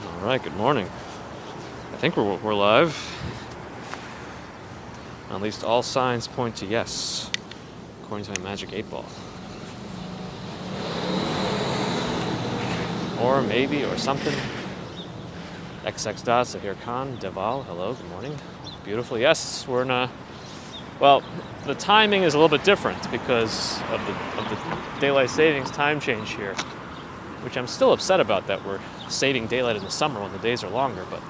All right, good morning. I think we're live. At least all signs point to yes, according to my magic 8 ball. Or maybe, or something. XX dots, Zahir Khan, Deval, hello, good morning. Beautiful, yes, we're in a... Well, the timing is a little bit different because of the daylight savings time change here, which I'm still upset about that we're saving daylight in the summer when the days are longer, but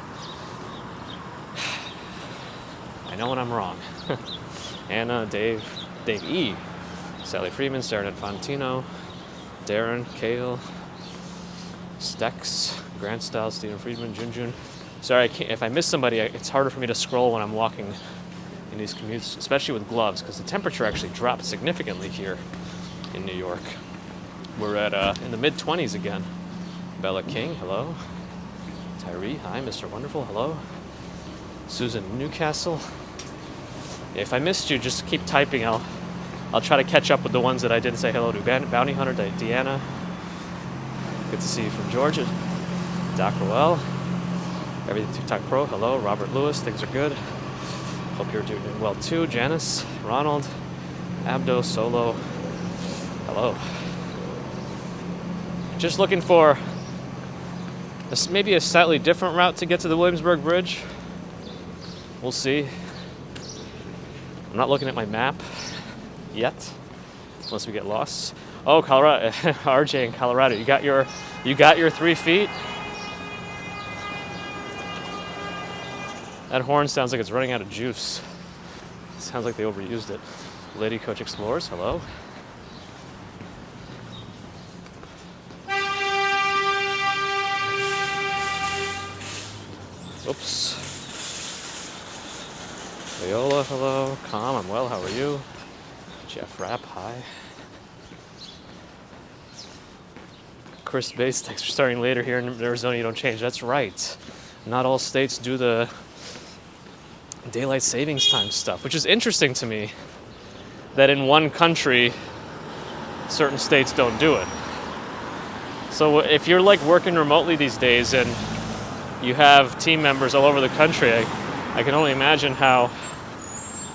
I know when I'm wrong. Anna, Dave E, Sally Freeman, Sarah Fantino, Darren, Kale, Stex, Grant Stiles, Stephen Friedman, Junjun. Sorry, if I miss somebody, it's harder for me to scroll when I'm walking in these commutes, especially with gloves, because the temperature actually dropped significantly here in New York. We're at in the mid-20s again. Bella King, hello. Tyree, hi. Mr. Wonderful, hello. Susan Newcastle. Yeah, if I missed you, just keep typing. I'll try to catch up with the ones that I didn't say hello to. Bounty Hunter, Deanna. Good to see you from Georgia. Doc Roel. Everything TikTok Pro, hello. Robert Lewis, things are good. Hope you're doing well too. Janice, Ronald, Abdo, Solo, hello. Just looking for maybe a slightly different route to get to the Williamsburg Bridge. We'll see. I'm not looking at my map yet, unless we get lost. Oh, Colorado, RJ in Colorado, you got your 3 feet? That horn sounds like it's running out of juice. Sounds like they overused it. Lady Coach Explorers, hello. Oops. Viola, hello. Calm, I'm well, how are you? Jeff Rapp, hi. Chris Bates, thanks for starting later here in Arizona, you don't change. That's right. Not all states do the daylight savings time stuff, which is interesting to me that in one country, certain states don't do it. So if you're like working remotely these days and you have team members all over the country, I can only imagine how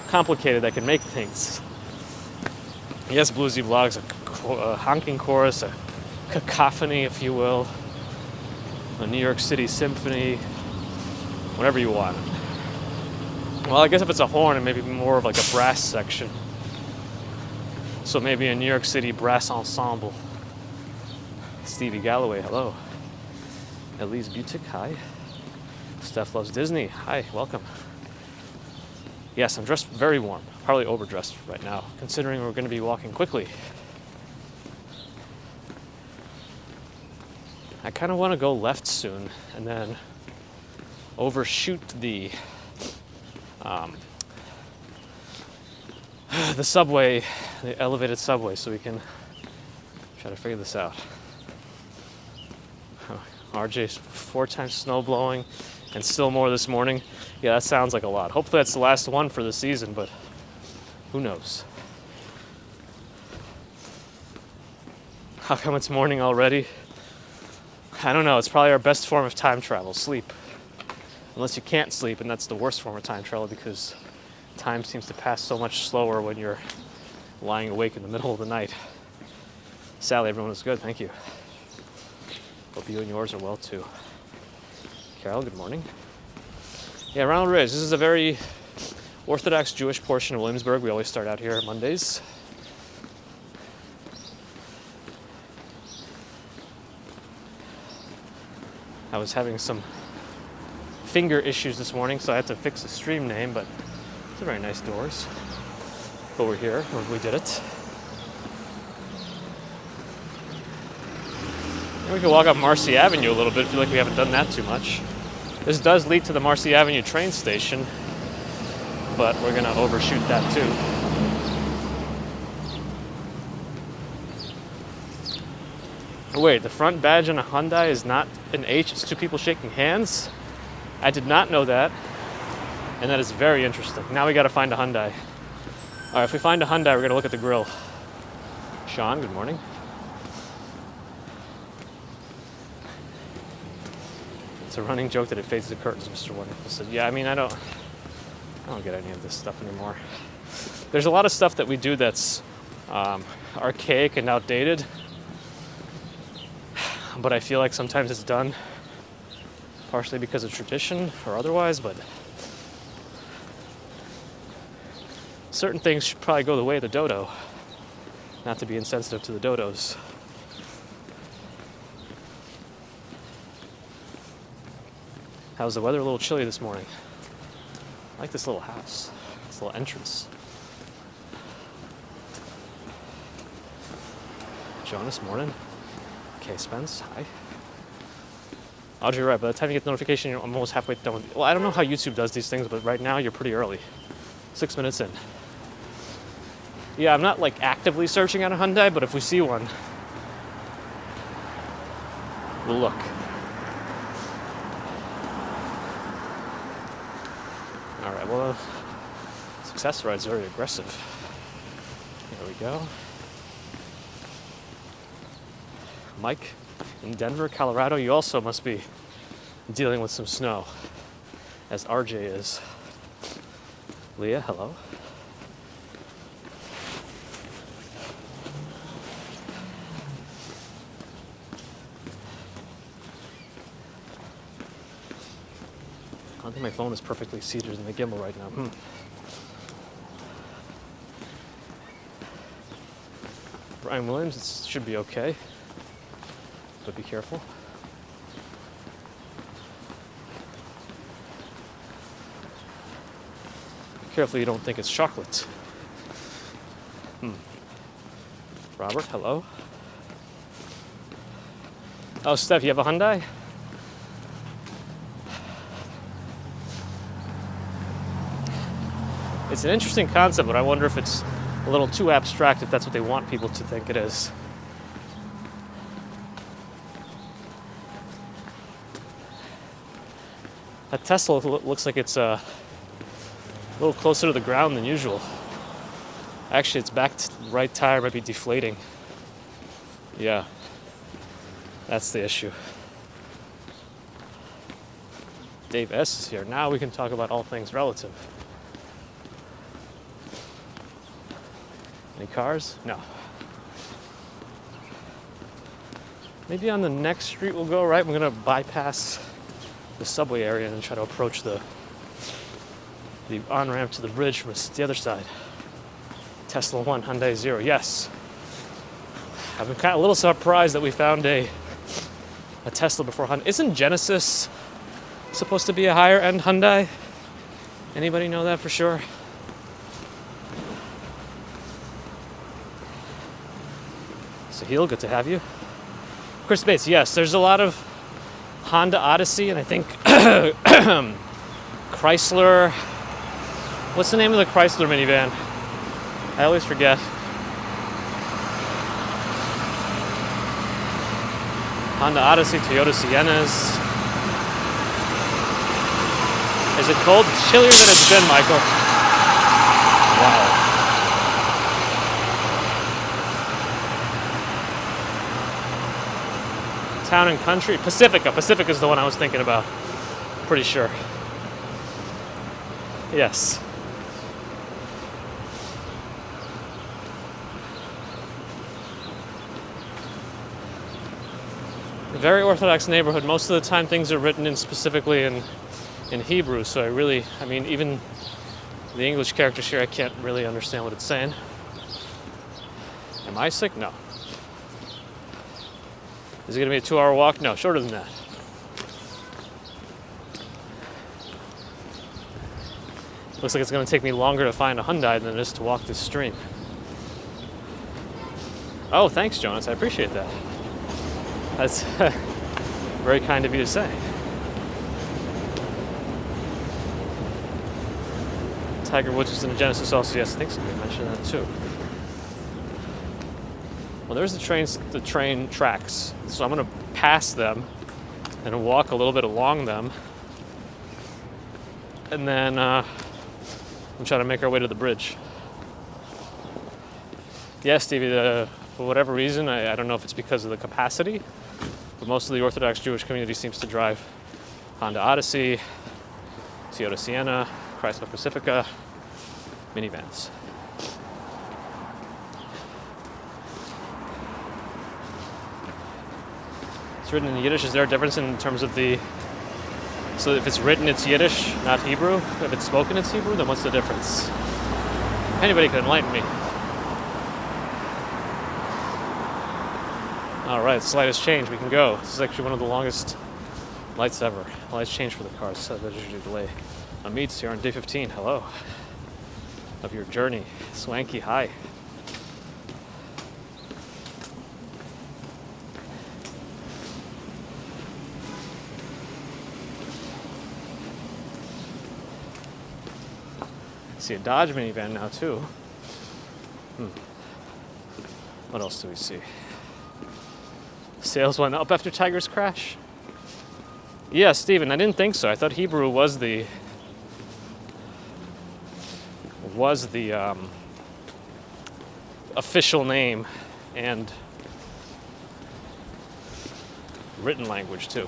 complicated that can make things. Yes, Bluesy Vlogs, a honking chorus, a cacophony, if you will, a New York City symphony, whatever you want. Well, I guess if it's a horn, it may be more of like a brass section. So maybe a New York City brass ensemble. Stevie Galloway, hello. Elise Butik, hi. Steph Loves Disney, hi, welcome. Yes, I'm dressed very warm, probably overdressed right now, considering we're going to be walking quickly. I kind of want to go left soon and then overshoot the subway, the elevated subway, so we can try to figure this out. RJ, 4 times snow blowing and still more this morning. Yeah, that sounds like a lot. Hopefully that's the last one for the season, but who knows? How come it's morning already? I don't know. It's probably our best form of time travel, sleep. Unless you can't sleep, and that's the worst form of time travel because time seems to pass so much slower when you're lying awake in the middle of the night. Sally, everyone is good. Thank you. Hope you and yours are well too. Carol, good morning. Yeah, Ronald Ridge. This is a very Orthodox Jewish portion of Williamsburg. We always start out here on Mondays. I was having some finger issues this morning, so I had to fix the stream name, but it's a very nice doors. But we're here, we did it. And we can walk up Marcy Avenue a little bit. I feel like we haven't done that too much. This does lead to the Marcy Avenue train station, but we're gonna overshoot that too. Oh, wait, the front badge on a Hyundai is not an H, it's 2 people shaking hands? I did not know that, and that is very interesting. Now we gotta find a Hyundai. All right, if we find a Hyundai, we're gonna look at the grill. Sean, good morning. It's a running joke that it fades the curtains, Mr. Wonderful said. Yeah, I mean, I don't get any of this stuff anymore. There's a lot of stuff that we do that's archaic and outdated, but I feel like sometimes it's done partially because of tradition or otherwise, but certain things should probably go the way of the dodo. Not to be insensitive to the dodos. How's the weather? A little chilly this morning. I like this little house, this little entrance. Jonas, morning. Okay, Spence, hi. Audrey, right, by the time you get the notification, I'm almost halfway done with. Well, I don't know how YouTube does these things, but right now you're pretty early. 6 minutes in. Yeah, I'm not like actively searching on a Hyundai, but if we see one, we'll look. All right, well, Success Ride's very aggressive. There we go. Mike, in Denver, Colorado, you also must be dealing with some snow, as RJ is. Leah, hello. I don't think my phone is perfectly seated in the gimbal right now. Brian Williams, it should be okay, but be careful. Be careful you don't think it's chocolate. Robert, hello. Oh, Steph, you have a Hyundai? It's an interesting concept, but I wonder if it's a little too abstract if that's what they want people to think it is. That Tesla looks like it's a little closer to the ground than usual. Actually, its back right tire might be deflating. Yeah, that's the issue. Dave S. is here. Now we can talk about all things relative. Any cars? No. Maybe on the next street we'll go, right? We're gonna bypass the subway area and try to approach the on-ramp to the bridge from the other side. Tesla 1, Hyundai 0, yes. I've been kind of a little surprised that we found a Tesla before Hyundai. Isn't Genesis supposed to be a higher-end Hyundai? Anybody know that for sure? Sahil, good to have you. Chris Bates, yes, there's a lot of Honda Odyssey, and I think Chrysler. What's the name of the Chrysler minivan? I always forget. Honda Odyssey, Toyota Siennas. Is it cold? It's chillier than it's been, Michael. Wow. Town and Country. Pacifica. Pacifica is the one I was thinking about. Pretty sure. Yes. A very Orthodox neighborhood. Most of the time things are written specifically in Hebrew, so I mean, even the English characters here, I can't really understand what it's saying. Am I sick? No. Is it going to be a 2-hour walk? No, shorter than that. Looks like it's going to take me longer to find a Hyundai than it is to walk this stream. Oh, thanks, Jonas. I appreciate that. That's very kind of you to say. Tiger Woods was in a Genesis also. Yes, I think so. We mentioned that too. Well, there's the train tracks. So I'm going to pass them and walk a little bit along them. And then I'm trying to make our way to the bridge. Yes, Stevie, for whatever reason, I don't know if it's because of the capacity, but most of the Orthodox Jewish community seems to drive Honda Odyssey, Toyota Sienna, Chrysler Pacifica, minivans. It's written in Yiddish. Is there a difference in terms of the... So if it's written, it's Yiddish, not Hebrew? If it's spoken, it's Hebrew? Then what's the difference? Anybody could enlighten me. Alright, slightest change. We can go. This is actually one of the longest lights ever. Lights change for the cars, so there's usually a delay. Amit's here on day 15. Hello. Of your journey. Swanky, hi. See a Dodge minivan now too. What else do we see? Sales went up after Tiger's crash? Yeah, Steven, I didn't think so. I thought Hebrew was the official name and written language too.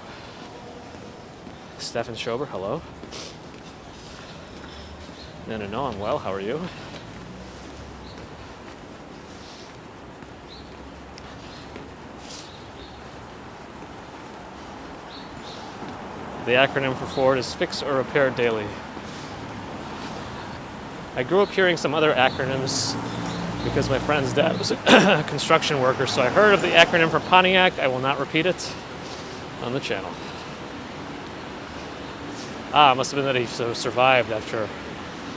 Stefan Schober, hello. No, I'm well. How are you? The acronym for Ford is Fix or Repair Daily. I grew up hearing some other acronyms because my friend's dad was a construction worker, so I heard of the acronym for Pontiac. I will not repeat it on the channel. It must have been that he survived after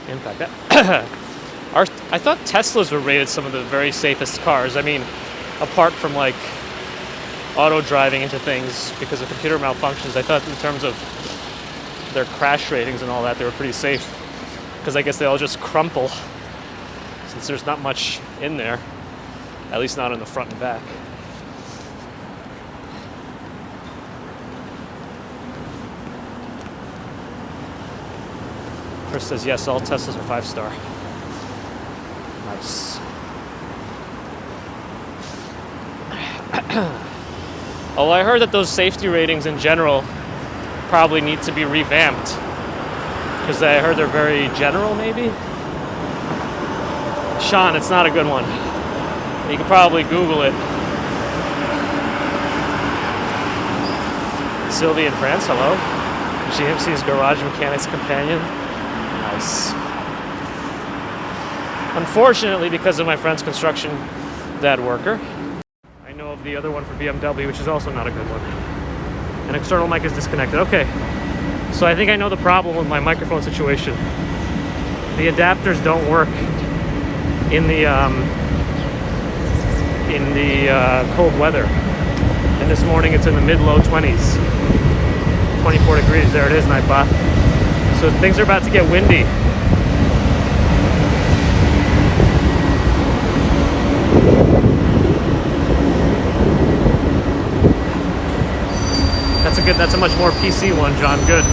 impact. I thought Teslas were rated some of the very safest cars. I mean, apart from like auto driving into things because of computer malfunctions, I thought in terms of their crash ratings and all that, they were pretty safe. Because I guess they all just crumple since there's not much in there, at least not in the front and back. Chris says, yes, all Teslas are 5-star. Nice. Oh, I heard that those safety ratings in general probably need to be revamped. Because I heard they're very general, maybe? Sean, it's not a good one. You can probably Google it. Sylvie in France, hello. GMC's Garage Mechanics Companion. Nice. Unfortunately, because of my friend's construction dad worker, I know of the other one for BMW, which is also not a good one. An external mic is disconnected. Okay, so I think I know the problem with my microphone situation. The adapters don't work in the cold weather. And this morning it's in the mid-low 20s. 24 degrees, there it is, Nightbot. So things are about to get windy. That's a much more PC one, John, good.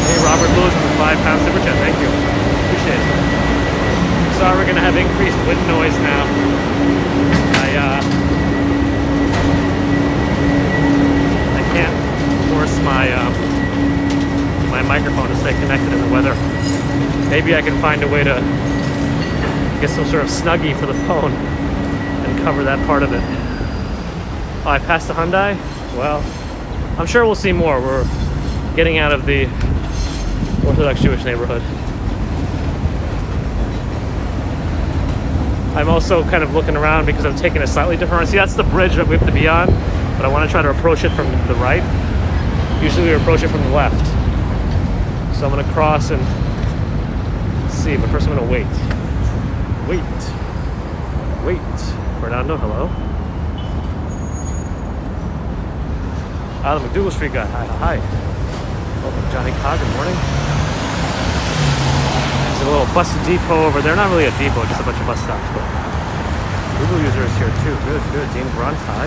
Hey, Robert Lewis with a £5 super chat, thank you. Appreciate it. Sorry, we're gonna have increased wind noise now. I can't force my microphone to stay connected in the weather. Maybe I can find a way to get some sort of Snuggie for the phone and cover that part of it. Oh, I passed the Hyundai? Well, I'm sure we'll see more. We're getting out of the Orthodox Jewish neighborhood. I'm also kind of looking around because I'm taking a slightly different... See, that's the bridge that we have to be on, but I want to try to approach it from the right. Usually we approach it from the left. So I'm going to cross and see, but first I'm going to wait. Fernando, hello. The McDougal Street guy, hi. Welcome, Johnny Cog, good morning. There's a little bus depot over there. Not really a depot, just a bunch of bus stops, but Google user is here too. Good. Dean Brunt, hi.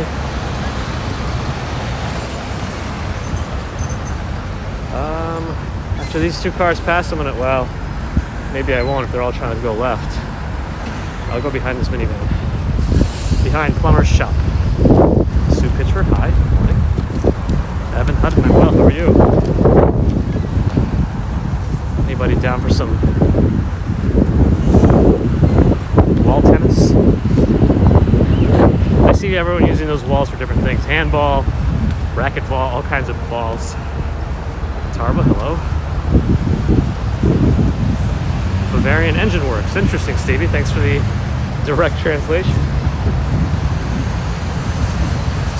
After these two cars pass, I'm gonna, well, maybe I won't if they're all trying to go left. I'll go behind this minivan. Behind Plumber's Shop. Sue Pitchford, hi. Good morning. Evan Hutton, I'm well. How are you? Anybody down for some wall tennis? I see everyone using those walls for different things. Handball, racquetball, all kinds of balls. Tarva, hello. Bavarian Engine Works. Interesting, Stevie. Thanks for the direct translation.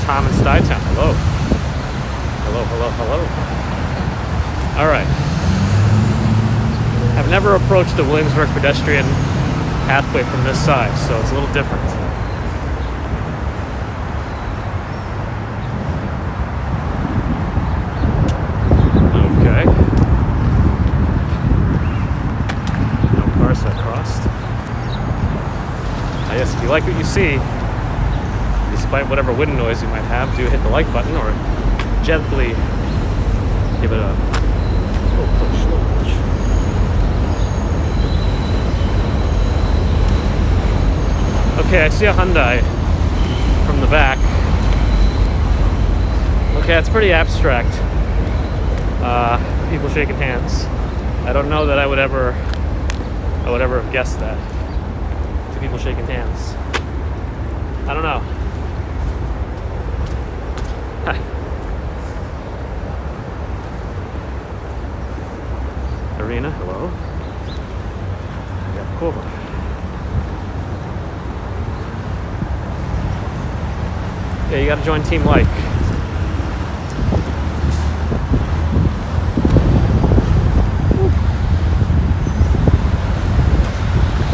Tom in Stuyvesant Town. Hello. Hello, hello, hello. All right. I've never approached the Williamsburg pedestrian pathway from this side, so it's a little different. Okay. No cars that crossed. I guess if you like what you see, despite whatever wind noise you might have, do hit the like button or gently give it a little push, little push. Okay, I see a Hyundai from the back. Okay, it's pretty abstract. People shaking hands. I don't know that I would ever have guessed that. Two people shaking hands. I don't know. Hi. Arena, hello. Yeah, cool. Yeah, you gotta join Team Like.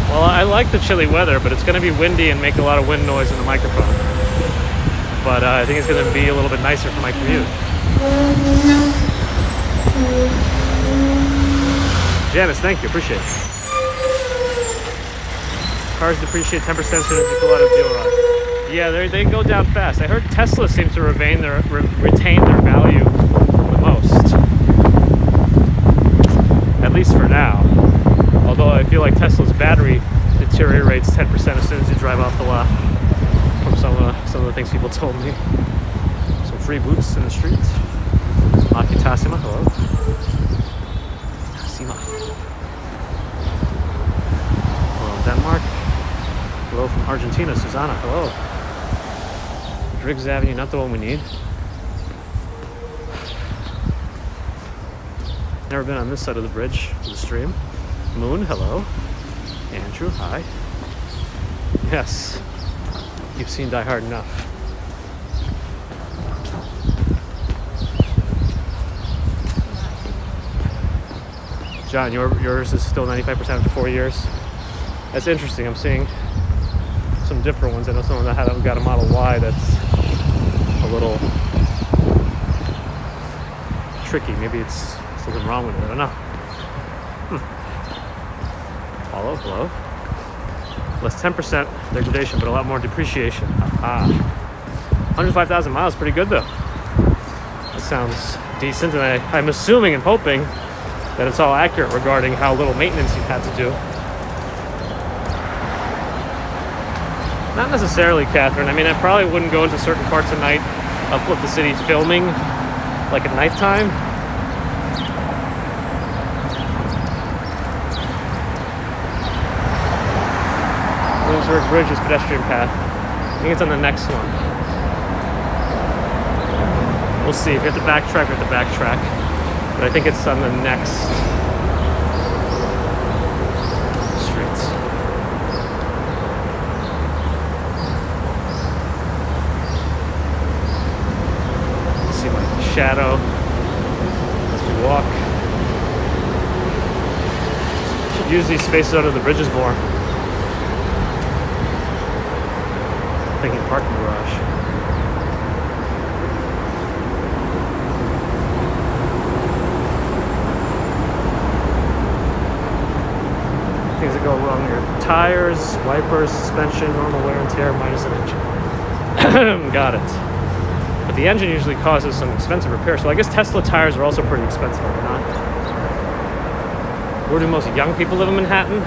Well, I like the chilly weather, but it's gonna be windy and make a lot of wind noise in the microphone. But I think it's gonna be a little bit nicer for my commute. Janice, thank you, appreciate it. Cars depreciate 10% as soon as you pull out a deal rod. Yeah, they go down fast. I heard Tesla seems to retain their value the most. At least for now. Although I feel like Tesla's battery deteriorates 10% as soon as you drive off the lot. From some of the things people told me. Some free boots in the streets. Maki Tassima, hello. Tassima. Hello, Denmark. Hello from Argentina, Susanna, hello. Driggs Avenue, not the one we need. Never been on this side of the bridge for the stream. Moon, hello. Andrew, hi. Yes, you've seen Die Hard enough. John, yours is still 95% after 4 years. That's interesting. I'm seeing some different ones. I know someone that got a Model Y that's a little tricky. Maybe it's something wrong with it. I don't know. Hello. Less 10% degradation, but a lot more depreciation. 105,000 miles, pretty good though. That sounds decent, and I'm assuming and hoping that it's all accurate regarding how little maintenance you've had to do. Not necessarily, Catherine. I mean, I probably wouldn't go into certain parts of night of what the city's filming, like at nighttime. Williamsburg Bridge is pedestrian path. I think it's on the next one. We'll see. If you have to backtrack, we have to backtrack. But I think it's on the next streets. See my shadow as we walk. Should use these spaces under the bridges more. Thinking parking garage. Things that go wrong here. Tires, wipers, suspension, normal wear and tear, minus an engine. Got it. But the engine usually causes some expensive repair, so I guess Tesla tires are also pretty expensive, are they not? Where do most young people live in Manhattan?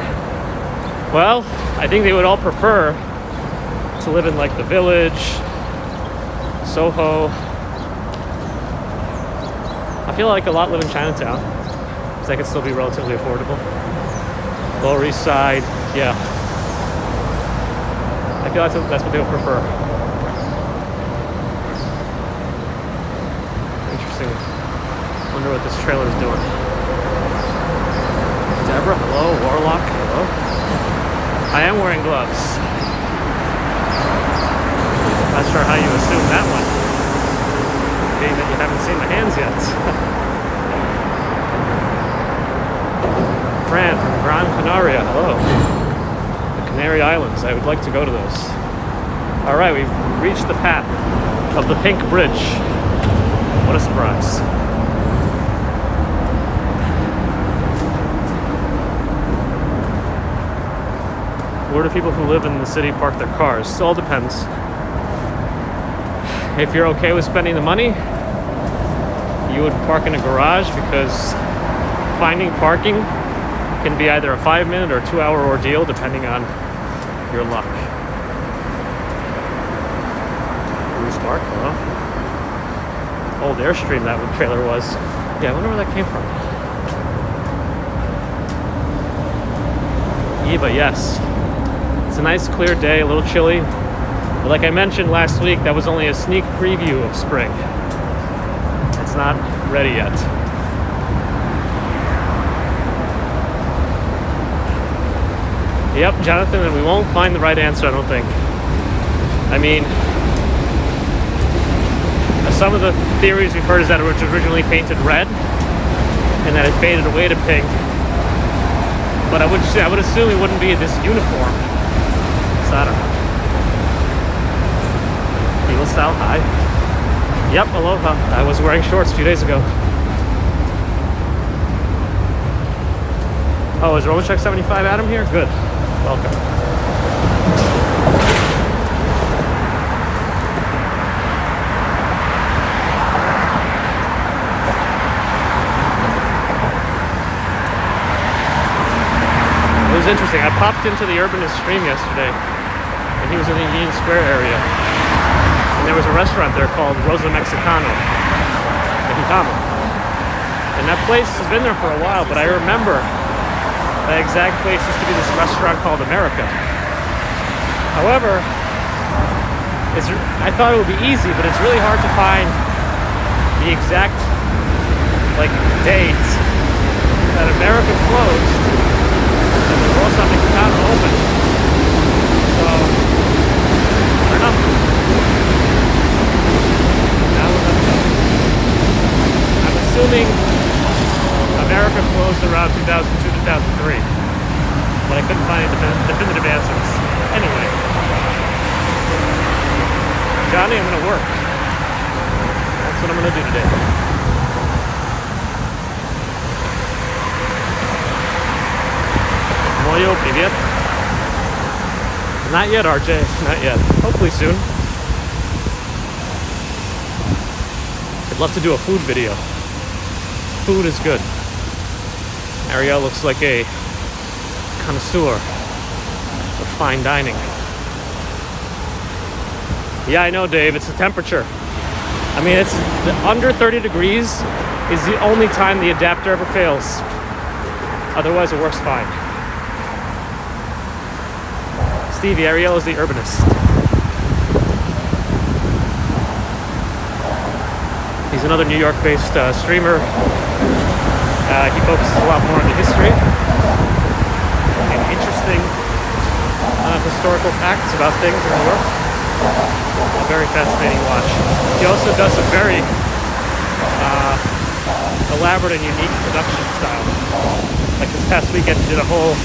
Well, I think they would all prefer to live in like the Village, Soho. I feel like a lot live in Chinatown because that can still be relatively affordable. Lower East Side, yeah. I feel like that's what they would prefer. Interesting. Wonder what this trailer is doing. Deborah, hello. Warlock, hello. I am wearing gloves. Not sure how you assume that one, being that you haven't seen my hands yet. Fran from Gran Canaria, hello. The Canary Islands, I would like to go to those. Alright, we've reached the path of the Pink Bridge. What a surprise. Where do people who live in the city park their cars? It all depends. If you're okay with spending the money, you would park in a garage because finding parking can be either a 5-minute or 2-hour ordeal depending on your luck. Bruce Park, hello. Old Airstream that trailer was. Yeah, I wonder where that came from. Yeah, but yes. It's a nice clear day, a little chilly. But like I mentioned last week, that was only a sneak preview of spring. It's not ready yet. Yep, Jonathan, and we won't find the right answer, I don't think. I mean, some of the theories we've heard is that it was originally painted red and that it faded away to pink. But I would assume it wouldn't be this uniform. So I don't know. Eagle style, hi. Yep, aloha. I was wearing shorts a few days ago. Oh, is Roman Check 75 Adam here? Good. Welcome. It was interesting. I popped into the Urbanist stream yesterday, and he was in the Union Square area. And there was a restaurant there called Rosa Mexicano. And that place has been there for a while, but I remember the exact place used to be this restaurant called America. However, I thought it would be easy, but it's really hard to find the exact date that America closed and the Rosa Mexicano opened. So, I don't know. Now we'll have to know. I'm assuming America closed around 2002, 2003, but I couldn't find any definitive answers. Anyway, Johnny, I'm going to work. That's what I'm going to do today. Moyo, привет. Not yet, RJ. Not yet. Hopefully soon. I'd love to do a food video. Food is good. Ariel looks like a connoisseur of fine dining. Yeah, I know, Dave. It's the temperature. I mean, it's under 30 degrees is the only time the adapter ever fails. Otherwise, it works fine. Stevie, Ariel is the urbanist. He's another New York-based streamer. He focuses a lot more on the history and interesting historical facts about things in New York. A very fascinating watch. He also does a very elaborate and unique production style. Like this past weekend, he did a whole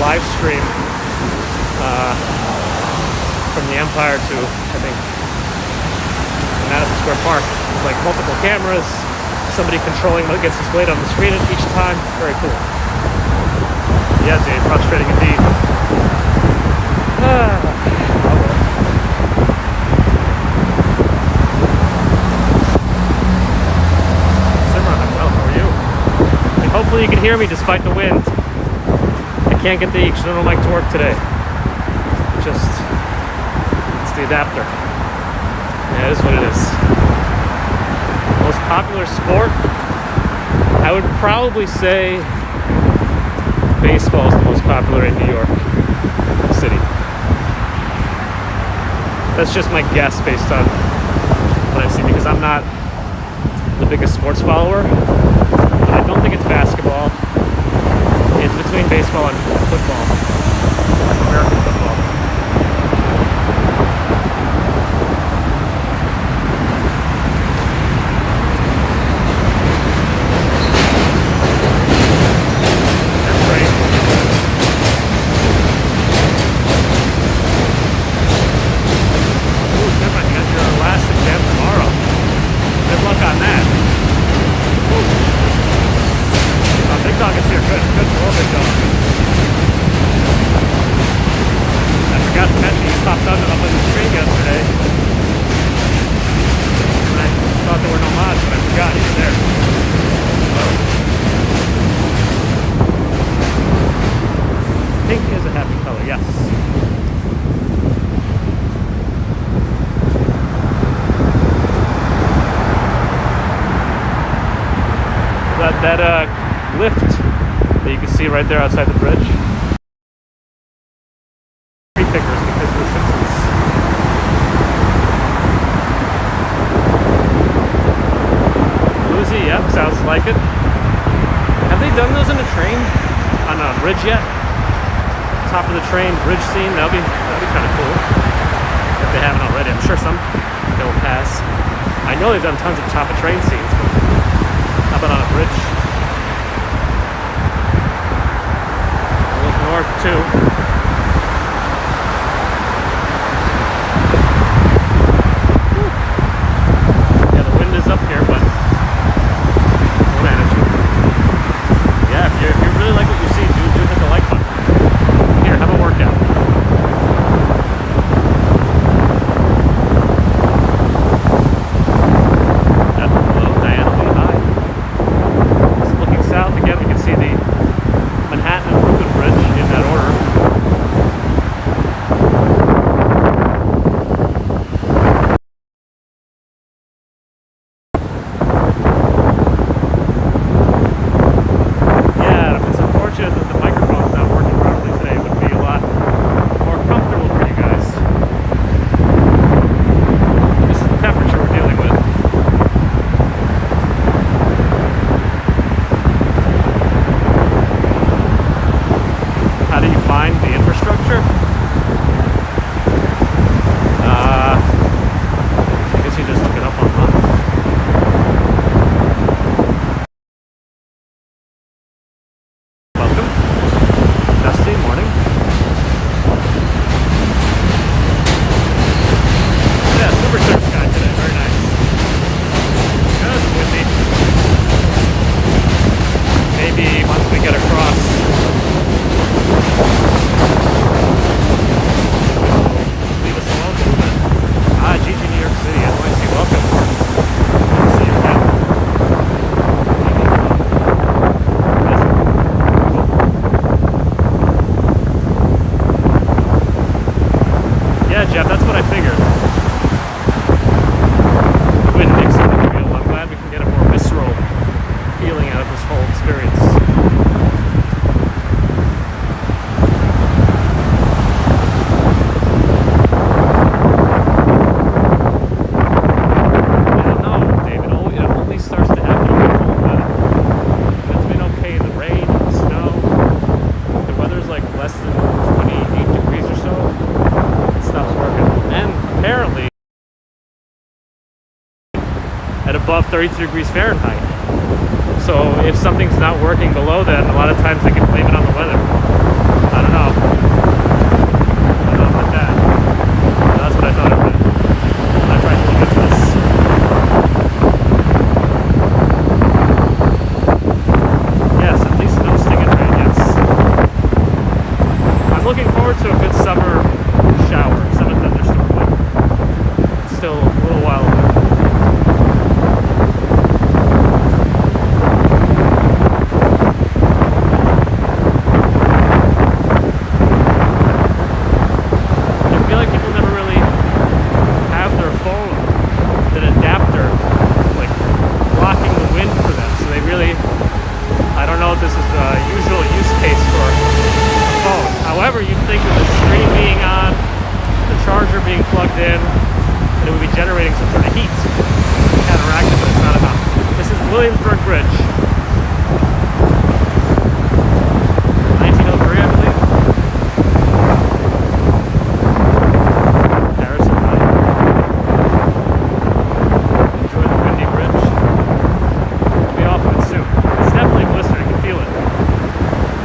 live stream from the Empire to, I think, Madison Square Park. Like multiple cameras, somebody controlling what gets displayed on the screen at each time. Very cool. Yeah, Dave, frustrating indeed. Simran, I'm well. How are you? We hope Hopefully you can hear me despite the wind. I can't get the external mic to work today. It's the adapter. Yeah, it is what it is. Most popular sport? I would probably say baseball is the most popular in New York City. That's just my guess based on what I've seen, because I'm not the biggest sports follower. But I don't think it's basketball. It's between baseball and football. American football. That's great. Ooh, never mind. You got your last exam tomorrow. Good luck on that. Big Dog is here. Good. Good roll, Big Dog. I forgot to mention he popped up on the stream yesterday. And I thought there were no mods, but I forgot he was there. Pink is a happy color, yes. That lift that you can see right there outside the bridge. Tree pickers because of the Simpsons. Bluesy, yep, sounds like it. Have they done those in a train? On a bridge yet? Top of the train bridge scene? That'd be kind of cool. If they haven't already. I'm sure some they'll pass. I know they've done tons of top of train scenes, but how about on a bridge? Look north too. Yeah, the wind is up here, but we'll manage it. Yeah, if you really like what you see, do hit the like button. Here, have a workout. Above 32 degrees Fahrenheit. So if something's not working below that, a lot of times they can blame it on the weather. I don't know. I don't know about that. But that's what I thought of it. I tried to look into this. Yes, at least no stinging rain, yes. I'm looking forward to a good summer shower, summer thunderstorm, but it's still a little while away. However, you'd think of the screen being on, the charger being plugged in, and it would be generating some sort of heat. Counteractive, but it's not enough. This is Williamsburg Bridge. 1903, I believe. Harrison Line. Enjoy the windy bridge. We'll be off of it soon. It's definitely blistered, you can feel it. A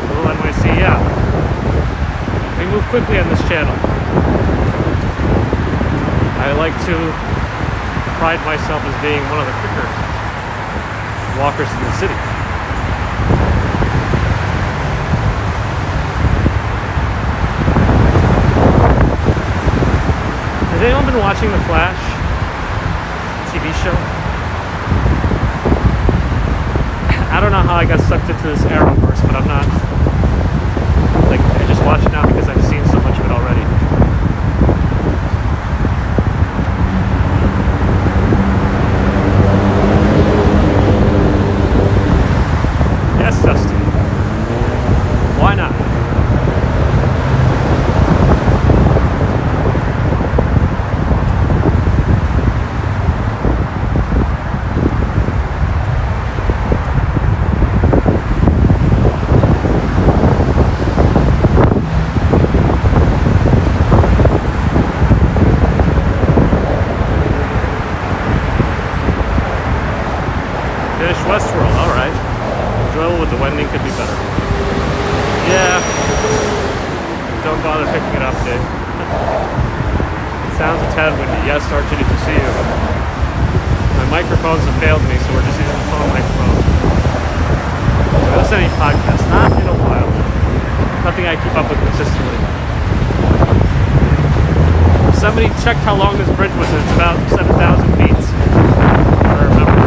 little NYC, yeah. We move quickly on this channel. I like to pride myself as being one of the quicker walkers in the city. Has anyone been watching The Flash TV show? I don't know how I got sucked into this Arrowverse, but I'm not. Like, I just watch it now because I've seen so much of it already. Yes, Dusty. Why not? Finish Westworld, alright. Enjoyable with the wending could be better. Yeah. Don't bother picking it up, Dave. It sounds a tad windy. Yes, Archie, did you see you? My microphones have failed me, so we're just using the phone microphone. I don't send any podcasts. Not in a while. Nothing I keep up with consistently. Somebody checked how long this bridge was, and it's about 7,000 feet. I remember.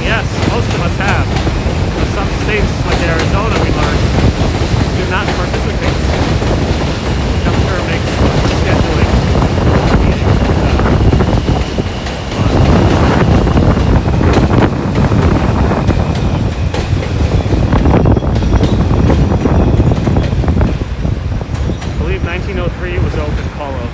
Yes, most of us have. But some states, like Arizona, we learned, do not participate. Which I'm sure makes scheduling meetings fun. I believe 1903 was open call-up.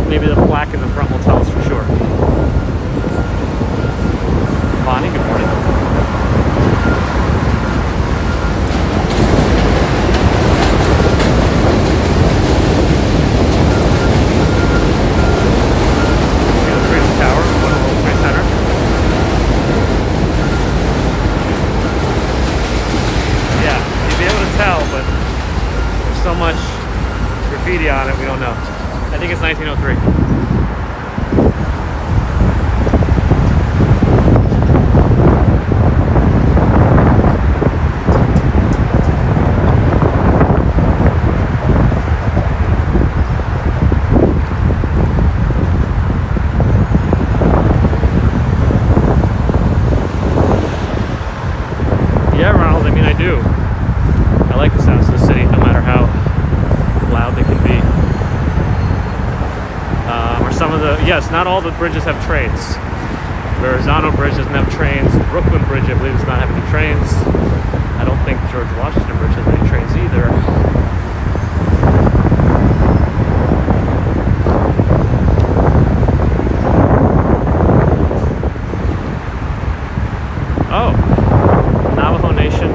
Maybe the plaque in the front will tell us for sure. Bonnie, good morning. The Freedom Tower, one of the World Trade Center. Yeah, you'd be able to tell, but there's so much graffiti on it, we don't know. I think it's 1903. Yeah, Ronald, I mean, I do. I like the sounds of the city, no matter how loud they can be. Or some of the, yes, not all the bridges have trains. Verrazano Bridge doesn't have trains. Brooklyn Bridge, I believe, does not have any trains. I don't think George Washington Bridge has any trains either. Oh, Navajo Nation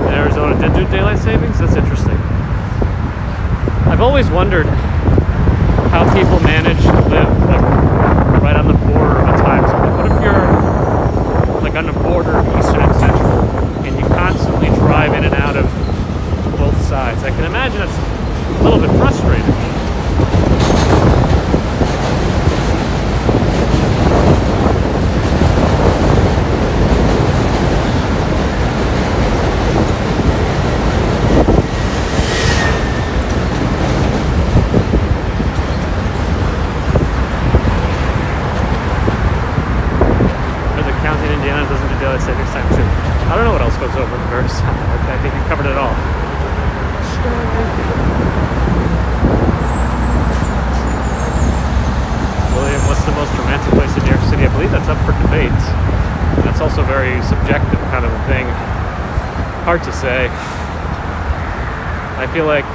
in Arizona did do daylight savings? That's interesting. I've always wondered how people manage to live like right on the border of a time zone. What if you're like on the border of Eastern and Central and you constantly drive in and out of both sides? I can imagine it's a little bit frustrating. Savings time too. I don't know what else goes over the Verrazano. I think you covered it all. very subjective kind of a thing. Hard to say. I feel like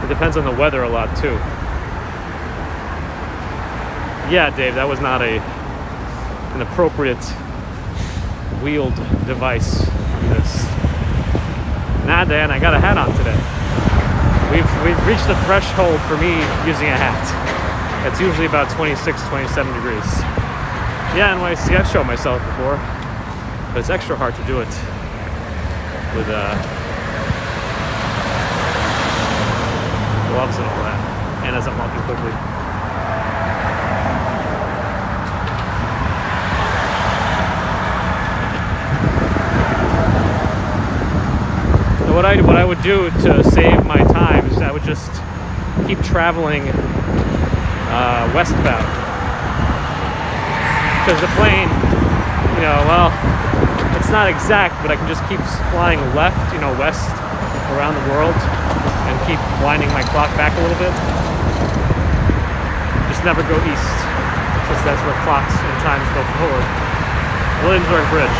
it depends on the weather a lot too. Yeah, Dave, that was not an appropriate wheeled device on this. Nah, Dan, I got a hat on today. We've reached the threshold for me using a hat. It's usually about 26, 27 degrees. Yeah, NYC, I've shown myself before, but it's extra hard to do it with gloves and all that, and as I'm walking quickly. So what I would do to save my time is I would just keep traveling westbound, because the plane, well, it's not exact, but I can just keep flying left, west around the world, and keep winding my clock back a little bit. Just never go east, since that's where clocks and times go forward. Williamsburg Bridge.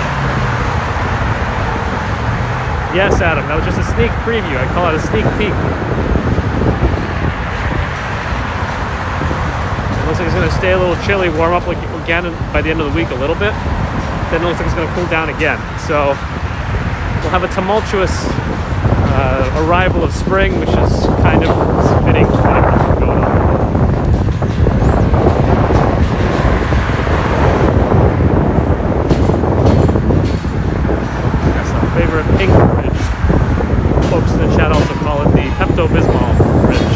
Yes, Adam, that was just a sneak preview. I call it a sneak peek. Looks like it's going to stay a little chilly, warm up again by the end of the week a little bit. Then it looks like it's going to cool down again. So we'll have a tumultuous arrival of spring, which is kind of fitting to whatever's going on. That's our favorite pink bridge. Folks in the chat also call it the Pepto-Bismol bridge.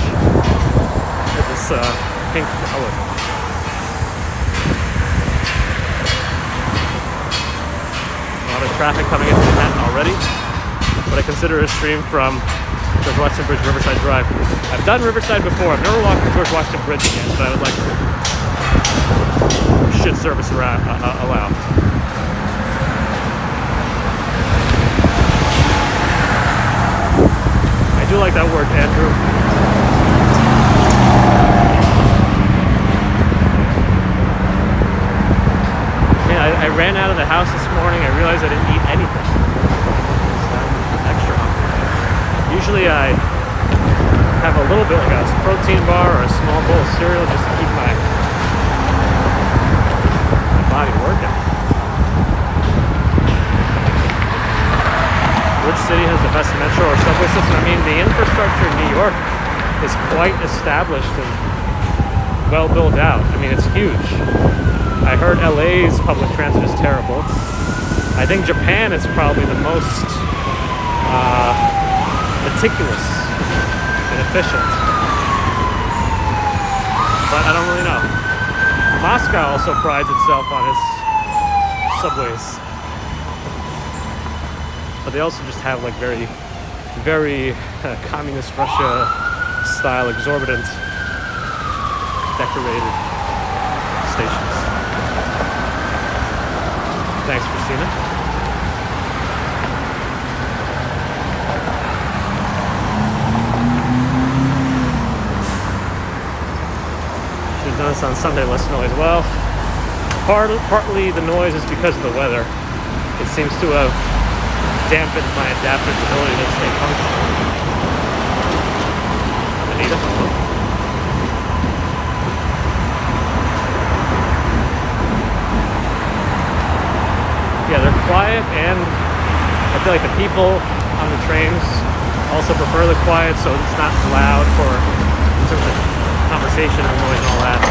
With this pink color. A lot of traffic coming into Manhattan already. What I consider a stream from George Washington Bridge, Riverside Drive. I've done Riverside before. I've never walked the George Washington Bridge again, but I would like to. Should service allow. I do like that word, Andrew. I ran out of the house this morning. I realized I didn't eat anything. So I'm extra hungry. Usually I have a little bit, like a protein bar or a small bowl of cereal, just to keep my body working. Which city has the best metro or subway system? I mean, the infrastructure in New York is quite established and well built out. I mean, it's huge. I heard LA's public transit is terrible. I think Japan is probably the most meticulous and efficient. But I don't really know. Moscow also prides itself on its subways. But they also just have like very, very communist Russia style, exorbitant, decorated stations. Thanks, Christina. Should have done this on Sunday, less noise. Well, partly the noise is because of the weather. It seems to have dampened my adaptive ability to stay functional. Anita? Yeah, they're quiet, and I feel like the people on the trains also prefer the quiet, so it's not loud in terms of conversation and noise and all that.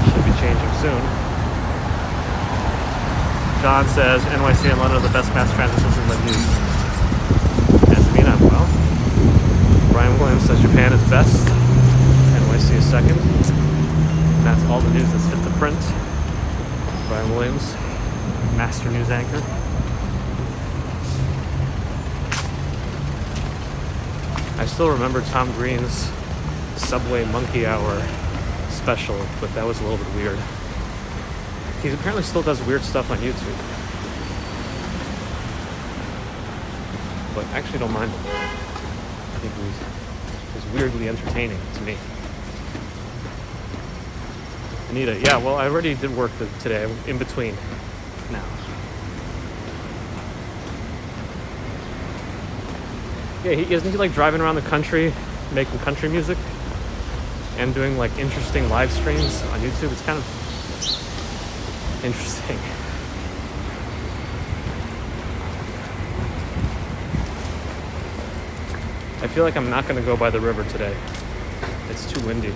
Should be changing soon. John says NYC and London are the best mass transit systems I've used. Antamina, well. Brian Williams says Japan is best, NYC is second. And that's all the news that's hit the print. Brian Williams, master news anchor. I still remember Tom Green's Subway Monkey Hour special, but that was a little bit weird. He apparently still does weird stuff on YouTube. But I actually don't mind him. I think is weirdly entertaining to me. Anita, yeah, well, I already did work today. I'm in between now. Yeah, isn't he like driving around the country making country music and doing like interesting live streams on YouTube? It's kind of interesting. I feel like I'm not going to go by the river today. It's too windy.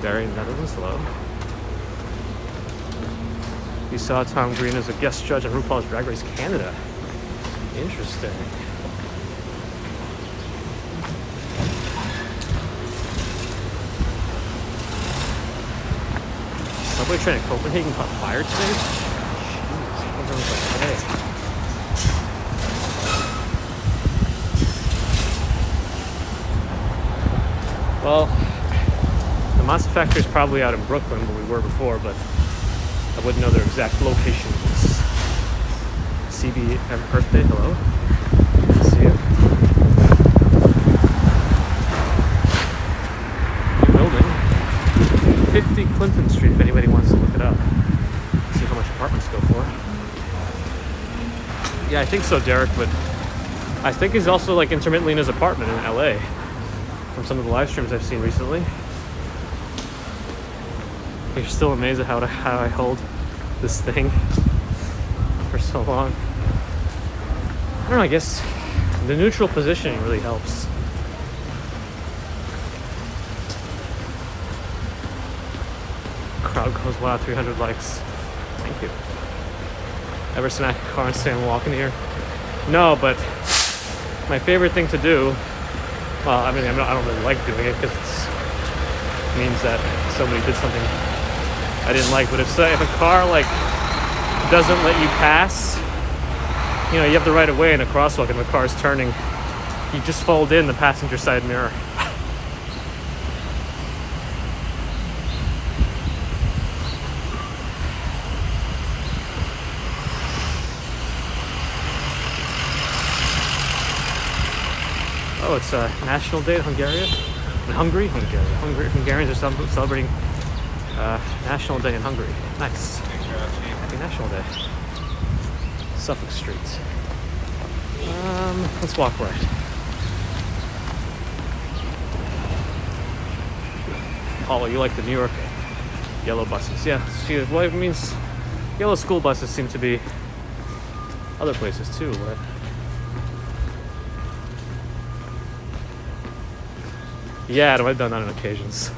Barry, Netherlands, hello. You saw Tom Green as a guest judge on RuPaul's Drag Race Canada. Interesting. Subway train in Copenhagen caught fire today? Jeez, what was like today? Well, the Monster Factory is probably out in Brooklyn where we were before, but I wouldn't know their exact locations. CB, happy birthday, hello. Good to see you. New building. 50 Clinton Street, if anybody wants to look it up. See how much apartments go for. Yeah, I think so, Derek, but I think he's also like intermittently in his apartment in LA from some of the live streams I've seen recently. You're still amazed at how I hold this thing for so long. I don't know, I guess the neutral positioning really helps. Crowd goes wild, 300 likes. Thank you. Ever snack a car and stand walking here? No, but my favorite thing to do, well, I mean, I don't really like doing it because it means that somebody did something I didn't like, but if a car like doesn't let you pass, you know, you have the right of way in a crosswalk and the car's turning, you just fold in the passenger side mirror. Oh, it's a National Day in Hungary. Hungarians are celebrating National Day in Hungary. Nice. Happy National Day. Suffolk Street. Let's walk right. Paula, you like the New York yellow buses? Yeah. Well, it means yellow school buses seem to be other places too, right? Yeah, I've done that on occasions.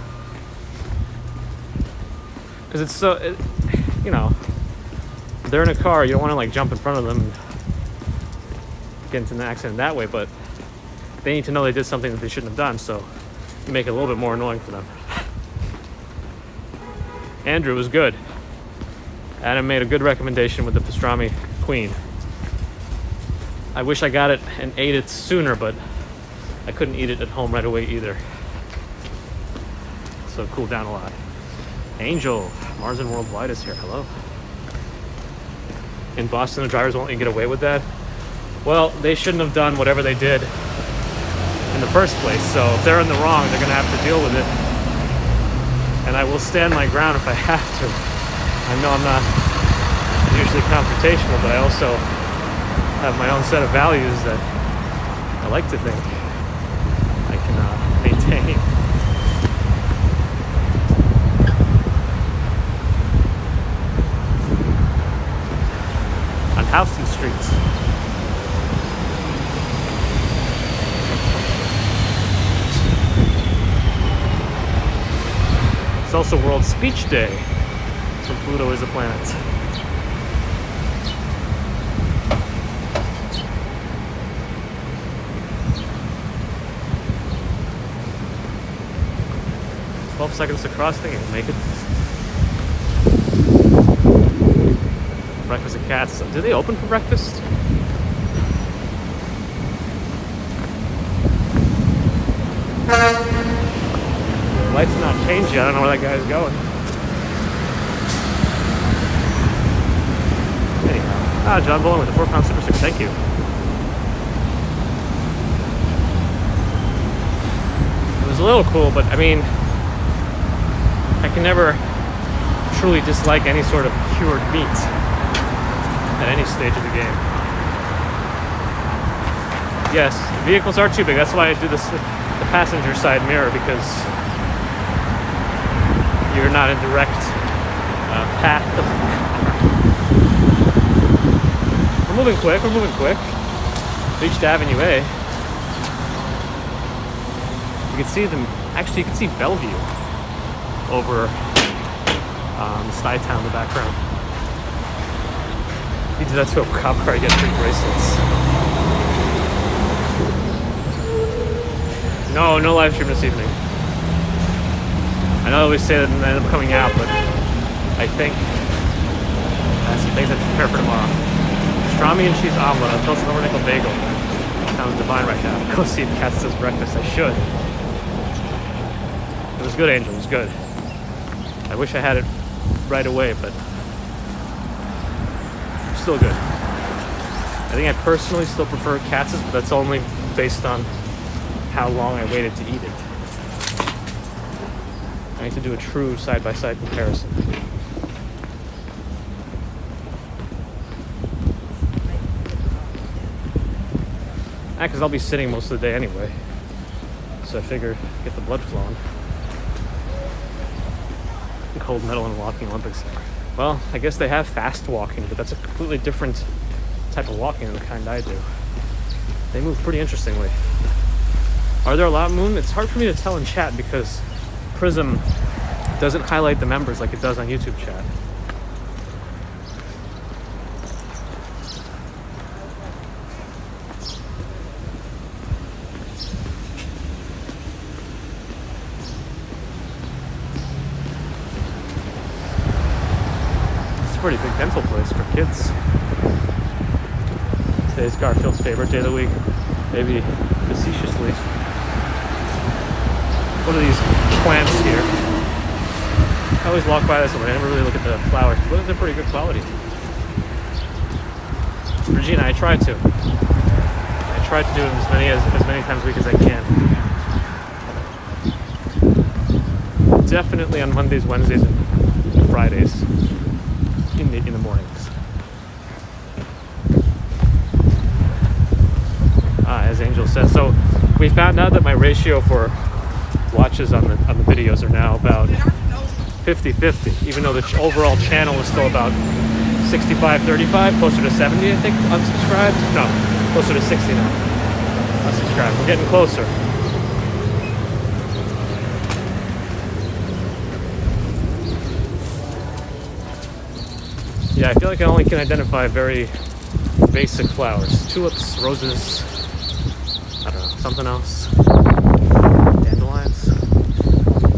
Because it's so, you know, they're in a car, you don't want to like jump in front of them and get into an accident that way, but they need to know they did something that they shouldn't have done, so you make it a little bit more annoying for them. Andrew was good. Adam made a good recommendation with the pastrami queen. I wish I got it and ate it sooner, but I couldn't eat it at home right away either. So it cooled down a lot. Angel, Mars and Worldwide is here. Hello. In Boston, the drivers won't let you get away with that. Well, they shouldn't have done whatever they did in the first place. So if they're in the wrong, they're going to have to deal with it. And I will stand my ground if I have to. I know I'm not usually confrontational, but I also have my own set of values that I like to think I can maintain. On Houston Street. It's also World Speech Day, so Pluto is a planet. Seconds to cross, think you'll make it. Breakfast at Cats. Do they open for breakfast? Light's not changed yet. I don't know where that guy's going. Anyhow. John Bullen with the £4 super sticker. Thank you. was a little cool, but I mean, I can never truly dislike any sort of cured meat at any stage of the game. Yes, vehicles are too big. That's why I do this, the passenger side mirror, because you're not in direct path of the car. We're moving quick. Reached Avenue A. You can see them, actually you can see Bellevue over Stuyvesant Town in the background. You do that to a cop car, you get 3 bracelets. No live stream this evening. I know I always say that and end up coming out, but I think that's some things I have to prepare for tomorrow. Pastrami and cheese omelet on toasted pumpernickel bagel. Sounds divine right now. Go see if Katz does breakfast. I should. It was good, Angel. It was good. I wish I had it right away, but still good. I think I personally still prefer Katz's, but that's only based on how long I waited to eat it. I need to do a true side-by-side comparison. Because I'll be sitting most of the day anyway, so I figure get the blood flowing. Cold medal in walking Olympics. Well, I guess they have fast walking, but that's a completely different type of walking than the kind I do. They move pretty interestingly. Are there a lot, Moon? It's hard for me to tell in chat because Prism doesn't highlight the members like it does on YouTube chat. Pretty big dental place for kids. Today's Garfield's favorite day of the week, maybe facetiously. What are these plants here? I always walk by this one. I never really look at the flowers, but they're pretty good quality. Regina, I try to do them as many times a week as I can. Definitely on Mondays, Wednesdays, and Fridays. In the mornings. As Angel says. So we found out that my ratio for watches on the videos are now about 50-50, even though the overall channel is still about 65-35, closer to 70 I think unsubscribed. No, closer to 60 now unsubscribed. We're getting closer. Yeah, I feel like I only can identify very basic flowers. Tulips, roses, I don't know, something else. Dandelions?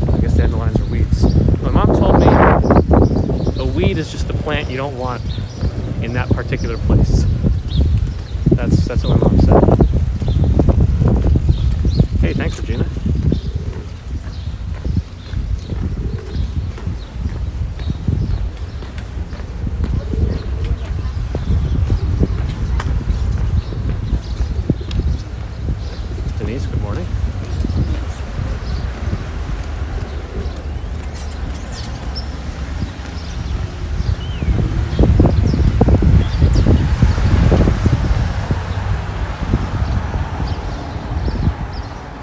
I guess dandelions are weeds. My mom told me a weed is just a plant you don't want in that particular place. That's what my mom said. Hey, thanks, Regina.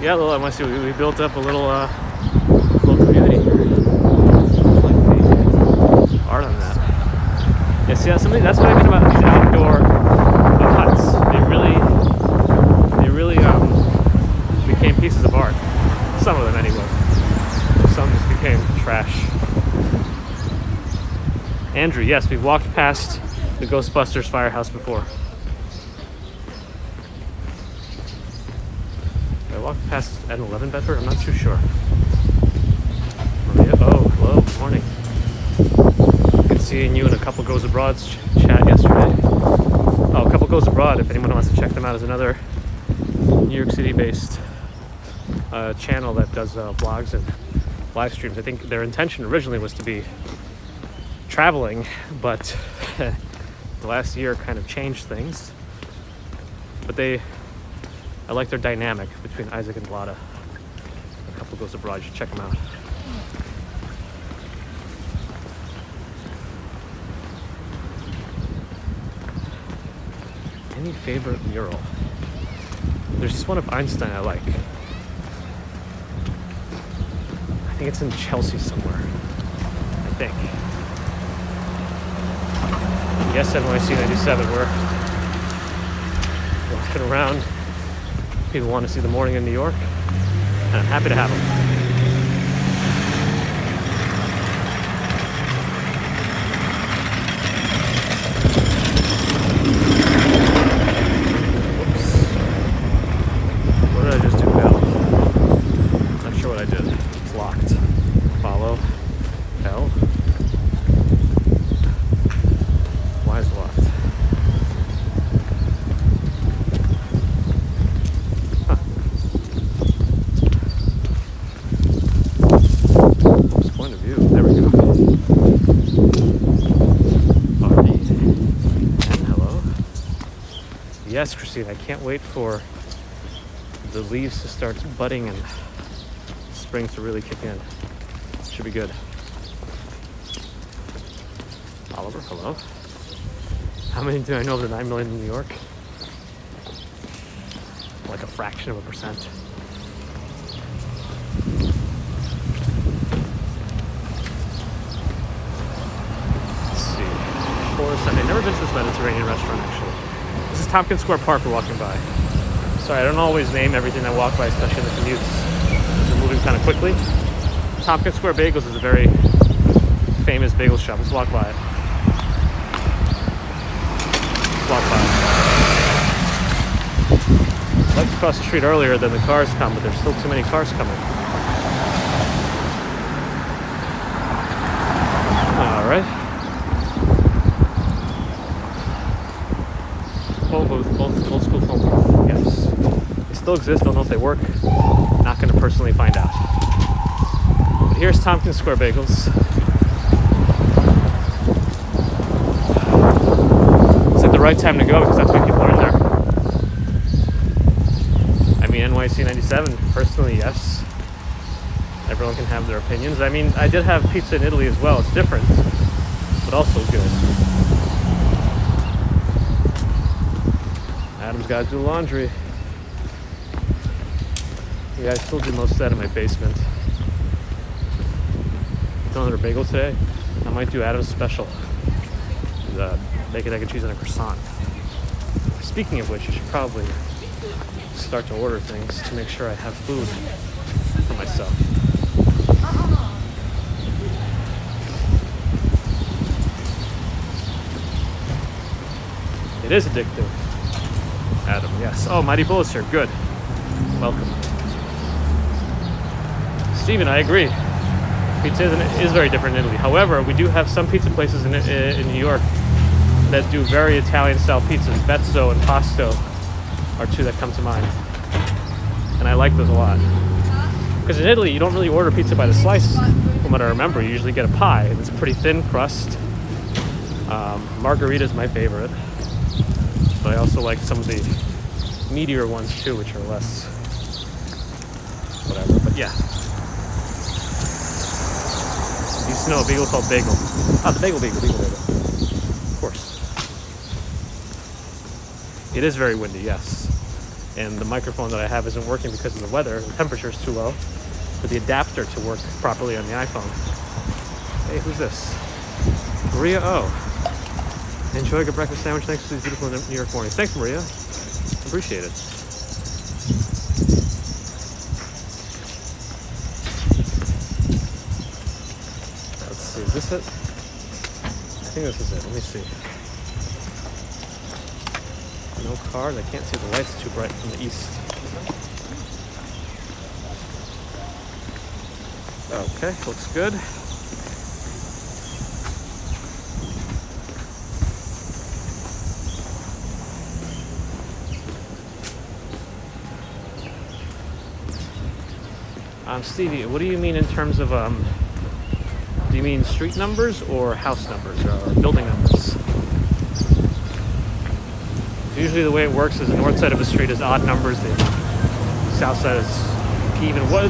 Yeah, Lola, I want to see. We built up a little community here. Like the art on that. Yeah, see, that's what I mean about these outdoor huts. They really became pieces of art. Some of them, anyway. Some just became trash. Andrew, yes, we've walked past the Ghostbusters firehouse before. Walked past an 11 Bedford? I'm not too sure. Maria, oh, hello, good morning. Good seeing you in a Couple Goes Abroad's chat yesterday. Oh, Couple Goes Abroad, if anyone wants to check them out, is another New York City-based channel that does vlogs and live streams. I think their intention originally was to be traveling, but the last year kind of changed things. But I like their dynamic between Isaac and Vlada. A Couple goes abroad, you should check them out. Any favorite mural? There's this one of Einstein I like. I think it's in Chelsea somewhere. I think. Yes, NYC 97. We're walking around. People want to see the morning in New York, and I'm happy to have them. Yes, Christine, I can't wait for the leaves to start budding and spring to really kick in. Should be good. Oliver, hello. How many do I know of the 9 million in New York? Like a fraction of a percent. Let's see. Forest Sunday. Never been to this Mediterranean restaurant, actually. This is Tompkins Square Park we're walking by. Sorry, I don't always name everything I walk by, especially in the commutes. They're moving kind of quickly. Tompkins Square Bagels is a very famous bagel shop. Let's walk by it. Let's walk by it. I like to cross the street earlier than the cars come, but there's still too many cars coming. All right. Both old school phone booth, yes. They still exist, don't know if they work. Not going to personally find out. But here's Tompkins Square Bagels. It's like the right time to go because that's when people are in there. I mean, NYC 97, personally, yes. Everyone can have their opinions. I mean, I did have pizza in Italy as well. It's different, but also good. Adam's got to do laundry. Yeah, I still do most of that in my basement. Don't order bagel today. I might do Adam's special. Bacon, egg, and cheese on a croissant. Speaking of which, you should probably start to order things to make sure I have food for myself. It is addictive. Adam, yes. Oh, Mighty Bull's here. Good. Welcome. Stephen, I agree. Pizza is very different in Italy. However, we do have some pizza places in New York that do very Italian-style pizzas. Vezzo and Pasto are two that come to mind. And I like those a lot. Because in Italy, you don't really order pizza by the slice, from what I remember. You usually get a pie, and it's a pretty thin crust. Margherita is my favorite. But I also like some of the meatier ones too, which are less whatever. But yeah. You used to know a bagel called Bagel. Ah, the Bagel. Of course. It is very windy, yes. And the microphone that I have isn't working because of the weather. The temperature is too low for the adapter to work properly on the iPhone. Hey, who's this? Maria O. Enjoy a good breakfast sandwich. Thanks for these beautiful New York mornings. Thanks, Maria. Appreciate it. Let's see. Is this it? I think this is it. Let me see. No cars. I can't see. The light's too bright from the east. Okay, looks good. Stevie, what do you mean in terms of, do you mean street numbers or house numbers or building numbers? Usually the way it works is the north side of a street is odd numbers, the south side is even one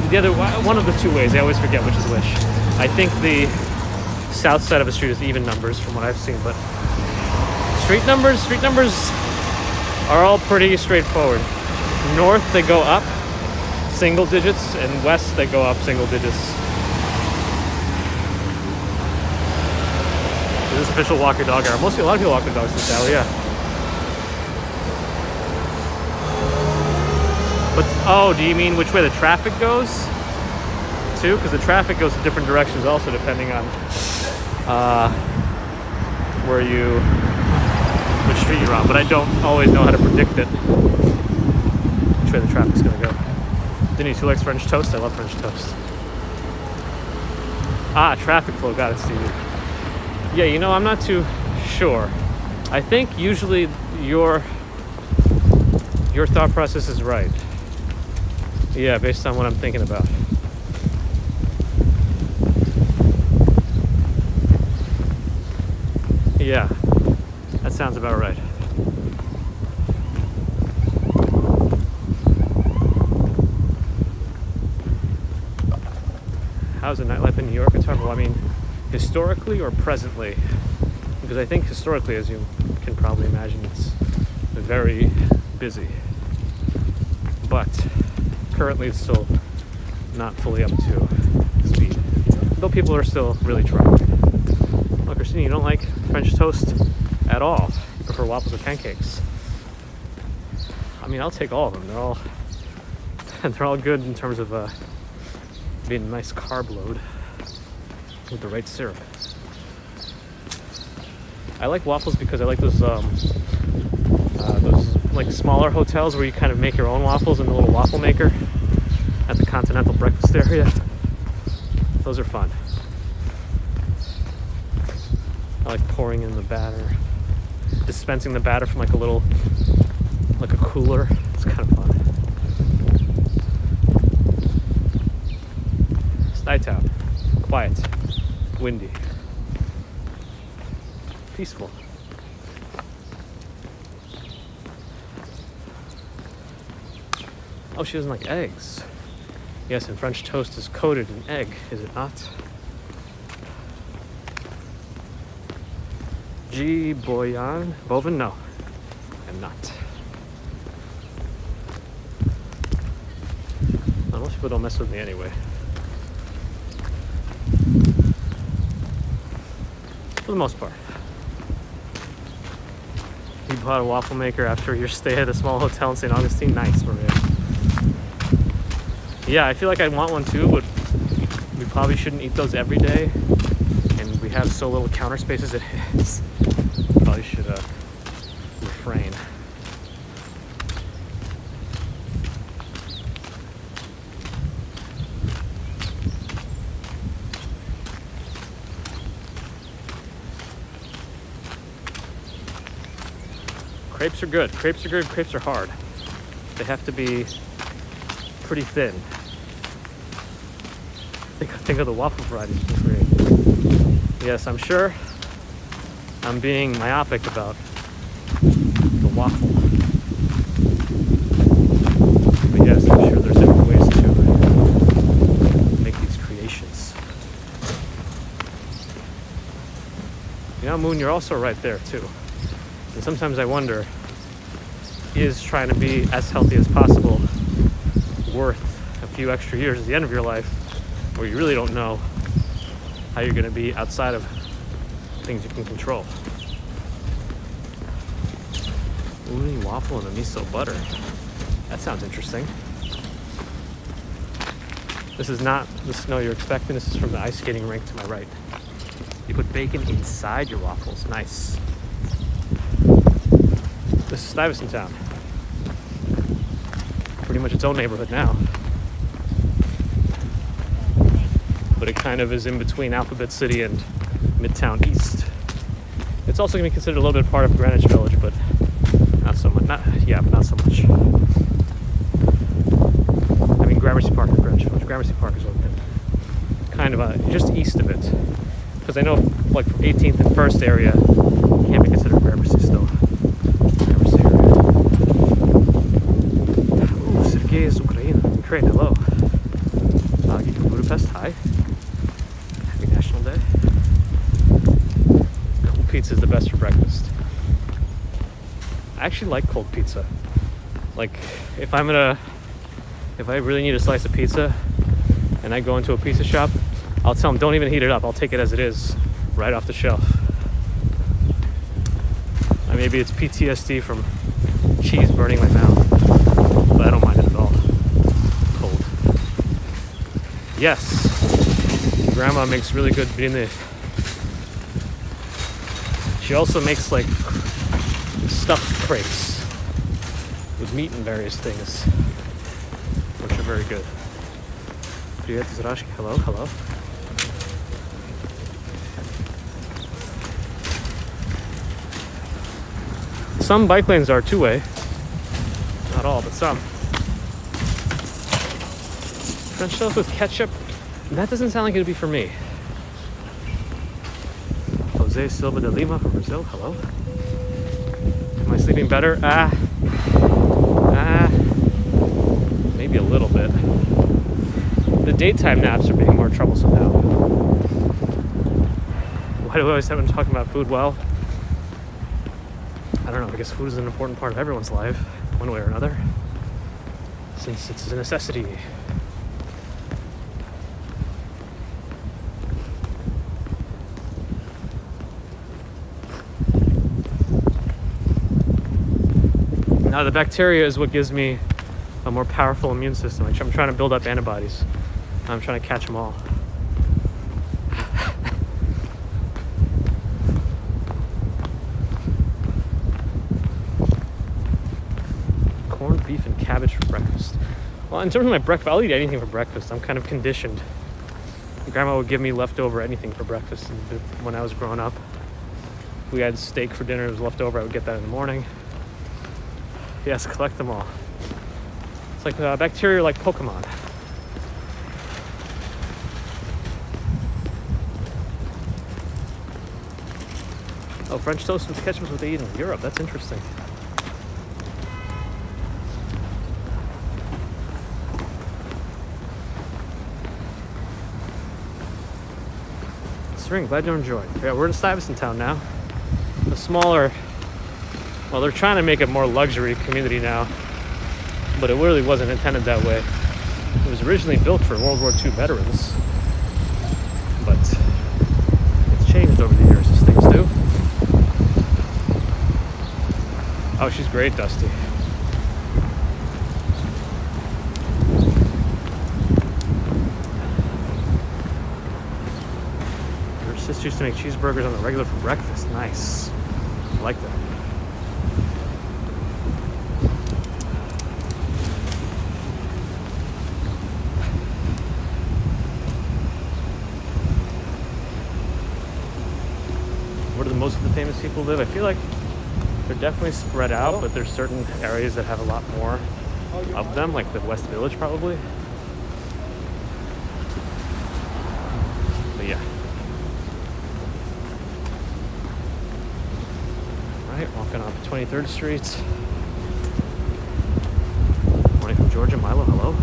of the two ways. I always forget which is which. I think the south side of a street is even numbers from what I've seen, but street numbers are all pretty straightforward. North they go up single digits, and west they go up single digits. This is official walk your dog hour. Mostly a lot of people walk their dogs this hour, yeah. But oh, do you mean which way the traffic goes too? Because the traffic goes in different directions also depending on which street you're on. But I don't always know how to predict it, which way the traffic's gonna go. Denise, who likes French toast? I love French toast. Traffic flow. Got it, Stevie. Yeah, you know, I'm not too sure. I think usually your thought process is right. Yeah, based on what I'm thinking about. Yeah, that sounds about right. How's the nightlife in New York? It's hard. Well, I mean, historically or presently? Because I think historically, as you can probably imagine, it's very busy. But currently it's still not fully up to speed. Though people are still really trying. Look, Christine, you don't like French toast at all. You prefer waffles or pancakes. I mean, I'll take all of them. They're all good in terms of being a nice carb load with the right syrup. I like waffles because I like those like smaller hotels where you kind of make your own waffles in a little waffle maker at the Continental breakfast area. Those are fun. I like pouring in the batter, dispensing the batter from like a cooler. It's kind of fun. Stuyvesant Town, quiet, windy, peaceful. Oh, she doesn't like eggs. Yes, and French toast is coated in egg, is it not? G. Boyan? Bovin? No, I'm not. Most people don't mess with me anyway. For the most part. You bought a waffle maker after your stay at a small hotel in St. Augustine? Nice, Maria. Yeah, I feel like I want one too, but we probably shouldn't eat those every day. And we have so little counter space as it is. Probably should refrain. Crepes are good. Crepes are good. Crepes are hard. They have to be pretty thin. Think of the waffle varieties you can create. Yes, I'm sure I'm being myopic about the waffle. But yes, I'm sure there's different ways to make these creations. You know, Moon, you're also right there too. And sometimes I wonder, is trying to be as healthy as possible worth a few extra years at the end of your life where you really don't know how you're going to be outside of things you can control? Uni waffle and a miso butter. That sounds interesting. This is not the snow you're expecting. This is from the ice skating rink to my right. You put bacon inside your waffles. Nice. This is Stuyvesant Town. Pretty much its own neighborhood now. But it kind of is in between Alphabet City and Midtown East. It's also going to be considered a little bit part of Greenwich Village, but not so much. But not so much. I mean, Gramercy Park and Greenwich Village. Gramercy Park is open. Kind of just east of it. Because I know, like, 18th and 1st area can't be considered Gramercy still. Gramercy area. Ooh, Sergei is Ukraine. Ukraine, hello. Oktoberfest. Hi. Happy National Day. Cold pizza is the best for breakfast. I actually like cold pizza. Like, if I really need a slice of pizza and I go into a pizza shop, I'll tell them, don't even heat it up. I'll take it as it is, right off the shelf. Maybe it's PTSD from cheese burning my mouth, but I don't mind it at all. Cold. Yes, Grandma makes really good birine. She also makes like stuffed crepes with meat and various things, which are very good. Привет из Рашки. Hello, hello. Some bike lanes are two-way. Not all, but some. French toast with ketchup. That doesn't sound like it'd be for me. Jose Silva de Lima from Brazil. Hello. Am I sleeping better? Maybe a little bit. The daytime naps are being more troublesome now. Why do I always have been talking about food? Well, I don't know, I guess food is an important part of everyone's life, one way or another, since it's a necessity. Now, the bacteria is what gives me a more powerful immune system. I'm trying to build up antibodies. I'm trying to catch them all. Corned beef and cabbage for breakfast. Well, in terms of my breakfast, I'll eat anything for breakfast. I'm kind of conditioned. Grandma would give me leftover anything for breakfast when I was growing up. If we had steak for dinner, it was left over, I would get that in the morning. Yes, collect them all. It's like bacteria like Pokemon. Oh, French toast with ketchup is what they eat in Europe. That's interesting. Spring, glad you enjoyed. Yeah, we're in Stuyvesant Town now. A smaller, well, they're trying to make it more luxury community now, but it really wasn't intended that way. It was originally built for World War II veterans, but it's changed over the years, as things do. Oh, she's great, Dusty. Her sister used to make cheeseburgers on the regular for breakfast. Nice. I like that. Where do most of the famous people live? I feel like they're definitely spread out, but there's certain areas that have a lot more of them, like the West Village probably. But yeah. Alright, walking up 23rd Street. Morning from Georgia. Milo, hello.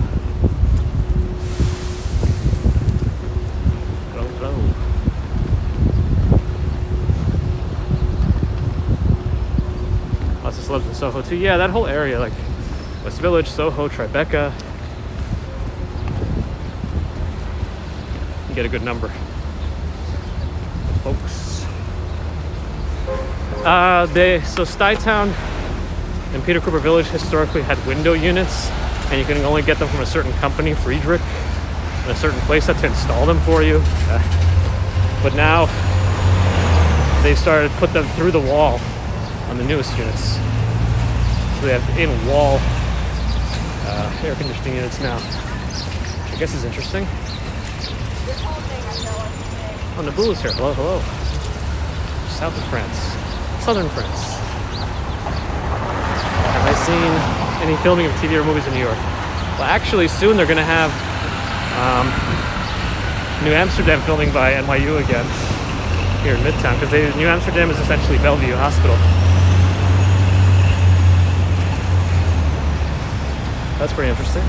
Hello. Lots of celebs in Soho too. Yeah, that whole area, like West Village, Soho, Tribeca. You get a good number of folks. So Stuytown and Peter Cooper Village historically had window units, and you can only get them from a certain company, Friedrich, in a certain place had to install them for you. But now they've started to put them through the wall on the newest units. So they have in-wall air conditioning units now, which I guess is interesting. Oh, Naboo is here. Hello, hello. South of France. Southern France. Have I seen any filming of TV or movies in New York? Well, actually, soon they're going to have New Amsterdam filming by NYU again here in Midtown, because New Amsterdam is essentially Bellevue Hospital. That's pretty interesting.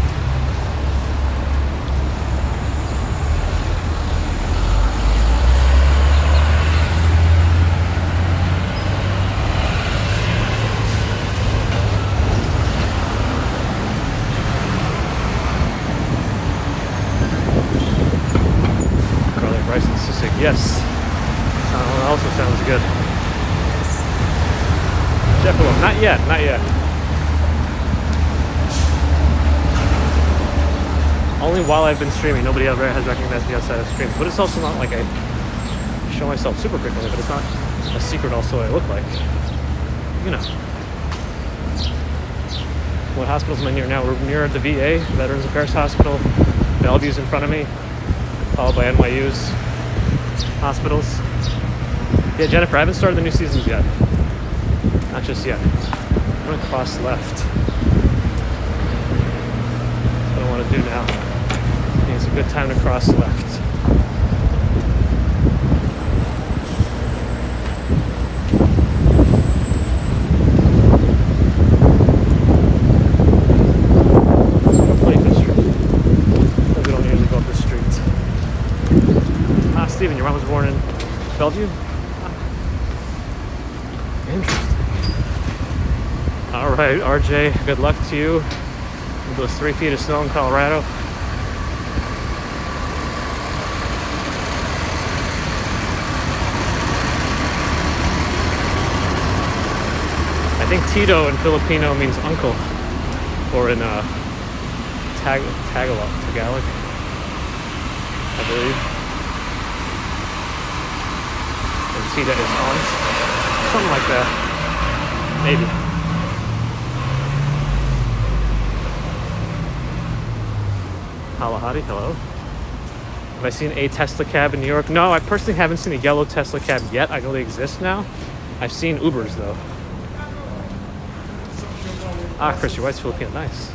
also sounds good. Jackalope, not yet, not yet. Only while I've been streaming, nobody ever has recognized me outside of streams. But it's also not like I show myself super frequently, but it's not a secret also what I look like. You know. What hospitals am I near now? We're near the VA, Veterans Affairs Hospital. Bellevue's in front of me, followed by NYU's hospitals. Yeah, Jennifer, I haven't started the new seasons yet. Not just yet. I'm gonna cross left. That's what I want to do now. I think it's a good time to cross left. Steven, your mom was born in Bellevue? Interesting. All right, RJ, good luck to you with those 3 feet of snow in Colorado. I think Tito in Filipino means uncle, or in Tagalog, I believe. Tita is aunt, something like that, maybe. Kalahari, hello. Have I seen a Tesla cab in New York? No, I personally haven't seen a yellow Tesla cab yet. I know they exist now. I've seen Ubers though. Ah, Chris, your wife's Filipino, nice.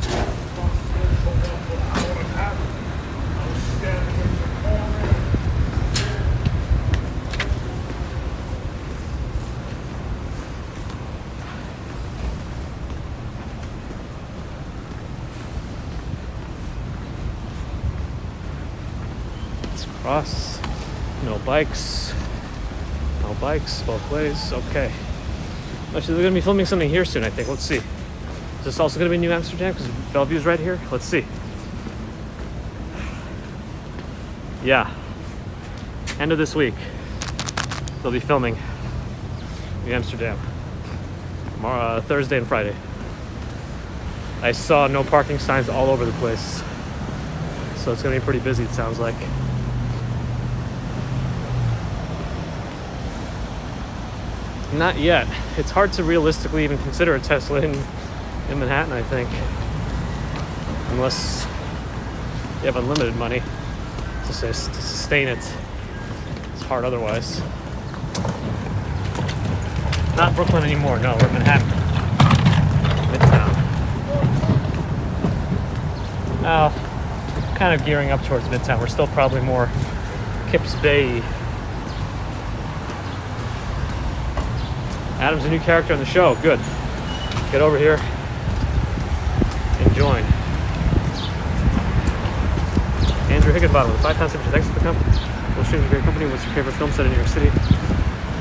Cross, no bikes both ways. Okay, actually they're gonna be filming something here soon, I think. Let's see, is this also gonna be New Amsterdam because Bellevue's right here? Let's see. Yeah, end of this week they'll be filming New Amsterdam. Tomorrow, Thursday and Friday. I saw no parking signs all over the place, so it's gonna be pretty busy, it sounds like. Not yet. It's hard to realistically even consider a Tesla in Manhattan, I think. Unless you have unlimited money to sustain it. It's hard otherwise. Not Brooklyn anymore, no, we're in Manhattan. Midtown. Well, kind of gearing up towards Midtown. We're still probably more Kips Bay. Adam's a new character on the show. Good. Get over here and join. Andrew Higginbottom with 5 times thanks for the company. Well, streams a great company. What's your favorite film set in New York City?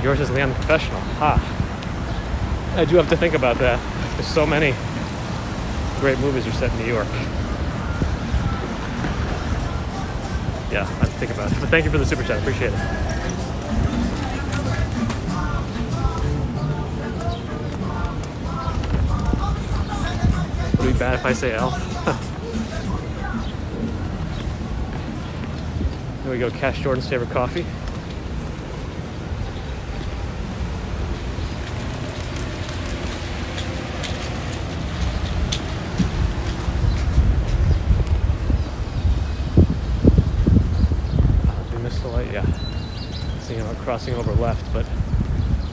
Yours is Leon the Professional. Ha. I do have to think about that. There's so many great movies are set in New York. Yeah, I have to think about it. But thank you for the super chat. Appreciate it. Would it be bad if I say Elf? There we go, Cash Jordan's favorite coffee. We missed the light, yeah. Seeing about crossing over left, but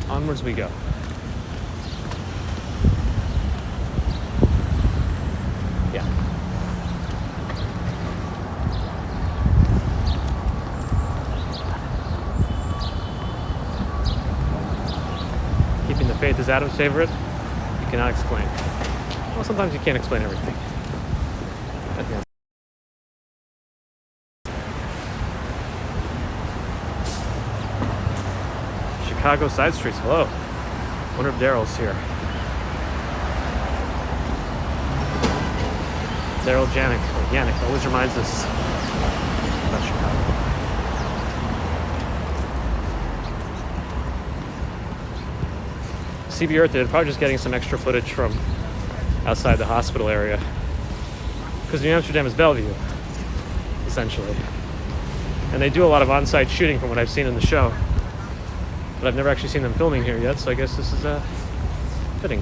onwards we go. Faith is Adam's favorite. You cannot explain. Well, sometimes you can't explain everything. Chicago side streets. Hello. Wonder if Daryl's here. Daryl Janik. Yannick always reminds us about Chicago. CB Earth, they're probably just getting some extra footage from outside the hospital area. Because New Amsterdam is Bellevue, essentially. And they do a lot of on-site shooting from what I've seen in the show. But I've never actually seen them filming here yet, so I guess this is fitting.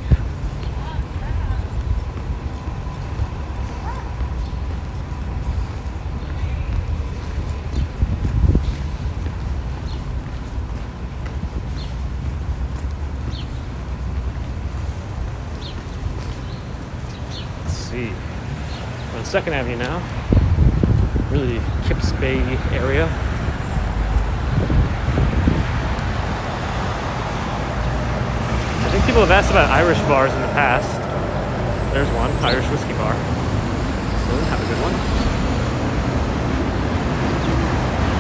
We're on 2nd Avenue now. Really Kips Bay area. I think people have asked about Irish bars in the past. There's one, Irish whiskey bar. So have a good one.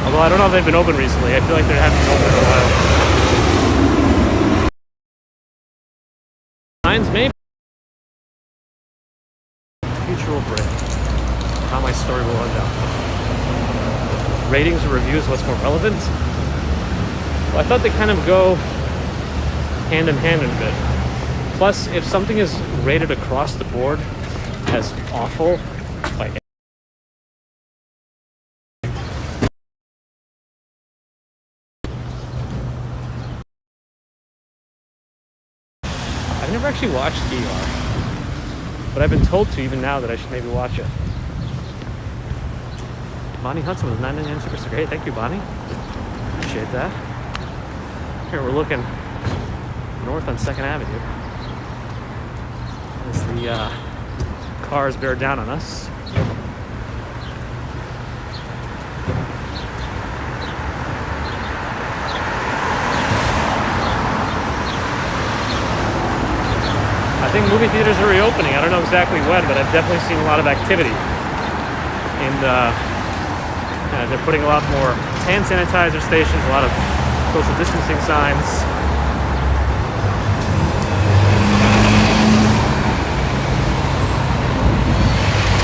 Although I don't know if they've been open recently. I feel like they haven't been open in a while. Signs maybe. Future will break. How my story will end up. Ratings or reviews, what's more relevant? Well, I thought they kind of go hand in hand in a bit. Plus, if something is rated across the board as awful, like I've never actually watched ER, but I've been told to even now that I should maybe watch it. Bonnie Hudson with 999 Super Sticker. Hey, thank you, Bonnie. Appreciate that. Here we're looking north on 2nd Avenue as the cars bear down on us. I think movie theaters are reopening. I don't know exactly when, but I've definitely seen a lot of activity. And they're putting a lot more hand sanitizer stations, a lot of social distancing signs.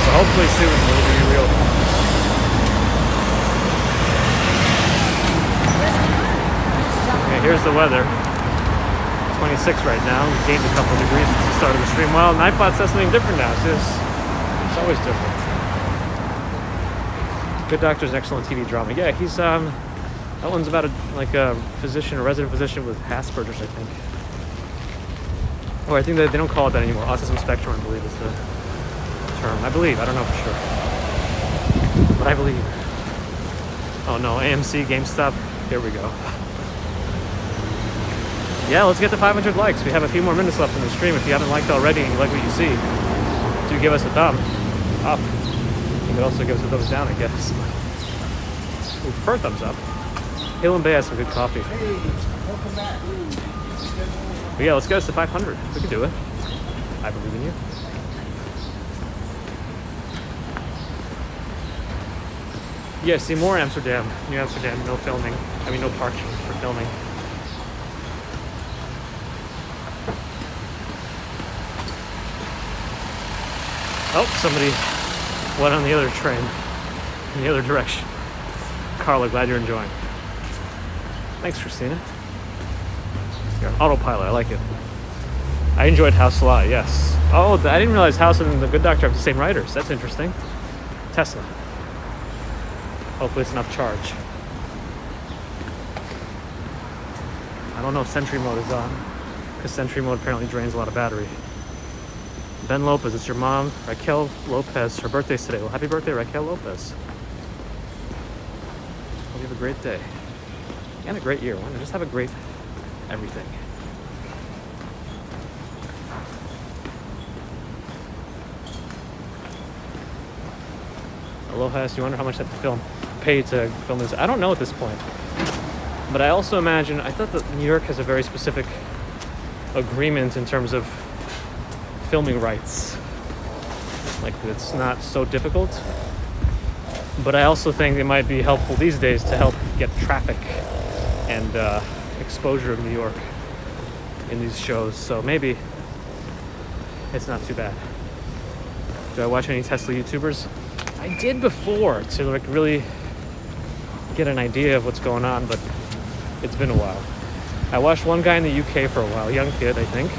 So hopefully soon we'll be reopened. Okay, here's the weather. 26 right now. We gained a couple of degrees since the start of the stream. Well, Nightbot says something different now. It's always different. Good Doctor's excellent TV drama. Yeah, he's that one's about a physician, a resident physician with Asperger's, I think. Or I think that they don't call it that anymore. Autism spectrum, I believe, is the term. I believe. I don't know for sure, but I believe. Oh no, AMC, GameStop. Here we go. Yeah, let's get to 500 likes. We have a few more minutes left in the stream. If you haven't liked already and you like what you see, do give us a thumb up. You could also give us a thumbs down, I guess. We prefer thumbs up. Hill and Bay has some good coffee. Hey, welcome back. But yeah, let's get us to 500. We can do it. I believe in you. Yeah, see more Amsterdam. New Amsterdam, no filming. I mean, no parking for filming. Oh, somebody went on the other train in the other direction. Carla, glad you're enjoying. Thanks, Christina. You're on autopilot, I like it. I enjoyed House a lot, yes. Oh, I didn't realize House and The Good Doctor have the same writers. That's interesting. Tesla. Hopefully it's enough charge. I don't know if Sentry mode is on, because Sentry mode apparently drains a lot of battery. Ben Lopez, it's your mom, Raquel Lopez. Her birthday's today. Well, happy birthday, Raquel Lopez. Hope you have a great day. And a great year. Why not just have a great everything? Aloha, so you wonder how much I have to pay to film this. I don't know at this point. But I also imagine, I thought that New York has a very specific agreement in terms of filming rights. Like, it's not so difficult. But I also think it might be helpful these days to help get traffic and exposure of New York in these shows. So maybe it's not too bad. Do I watch any Tesla YouTubers? I did before to like really get an idea of what's going on, but it's been a while. I watched one guy in the UK for a while, young kid, I think.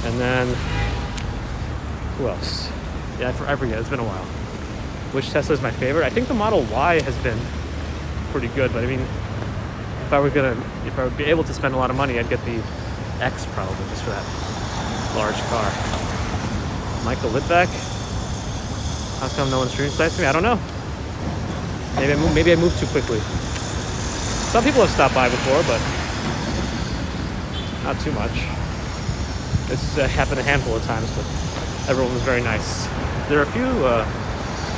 And then, who else? Yeah, I forget, it's been a while. Which Tesla is my favorite? I think the Model Y has been pretty good, but I mean, if I would be able to spend a lot of money, I'd get the X probably, just for that large car. Michael Litvak? How come no one streams sites to me? I don't know. Maybe I moved too quickly. Some people have stopped by before, but not too much. It's happened a handful of times, but everyone was very nice. There are a few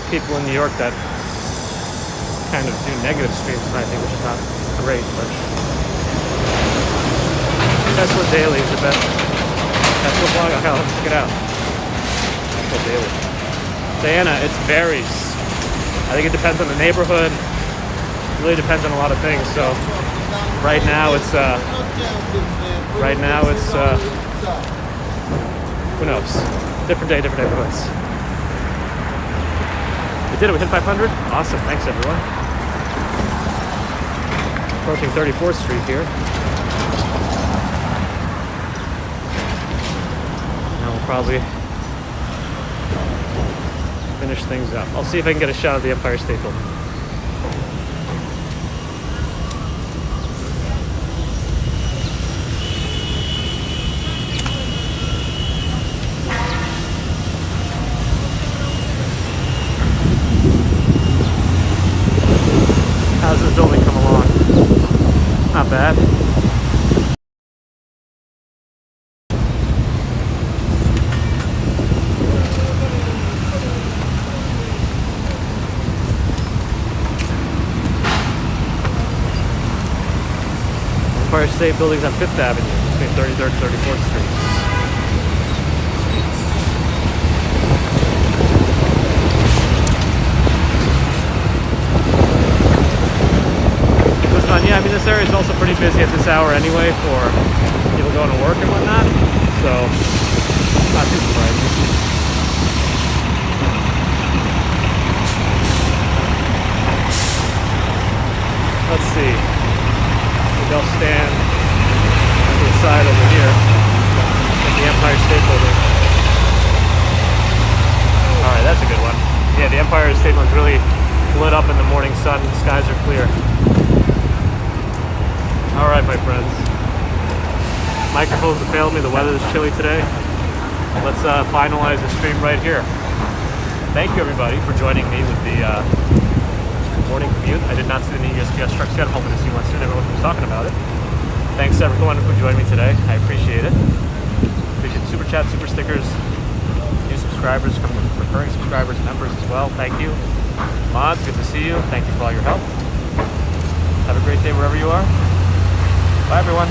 people in New York that kind of do negative streams, I think, which is not great, but Tesla Daily is the best Tesla blog. I'll have to check it out. Tesla Daily. Diana, it varies. I think it depends on the neighborhood. It really depends on a lot of things. So right now it's who knows? Different day, different neighborhoods. We did it. We hit 500. Awesome. Thanks, everyone. Approaching 34th Street here. Now we'll probably finish things up. I'll see if I can get a shot of the Empire State Building. How's this building come along? Not bad. Empire State Building's on 5th Avenue between 33rd and 34th Street. Yeah, I mean, this area is also pretty busy at this hour anyway for people going to work and whatnot, so not too surprising. Let's see. Maybe I'll stand to the side over here at the Empire State Building. Alright, that's a good one. Yeah, the Empire State Building's really lit up in the morning sun. The skies are clear. Alright, my friends. Microphones have failed me. The weather is chilly today. Let's finalize the stream right here. Thank you, everybody, for joining me with the morning commute. I did not see any guest trucks yet. I'm hoping to see one soon. Everyone was talking about it. Thanks, everyone, for joining me today. I appreciate it. Appreciate the super chat, super stickers, new subscribers, recurring subscribers, members as well. Thank you. Mods, good to see you. Thank you for all your help. Have a great day wherever you are. Bye, everyone.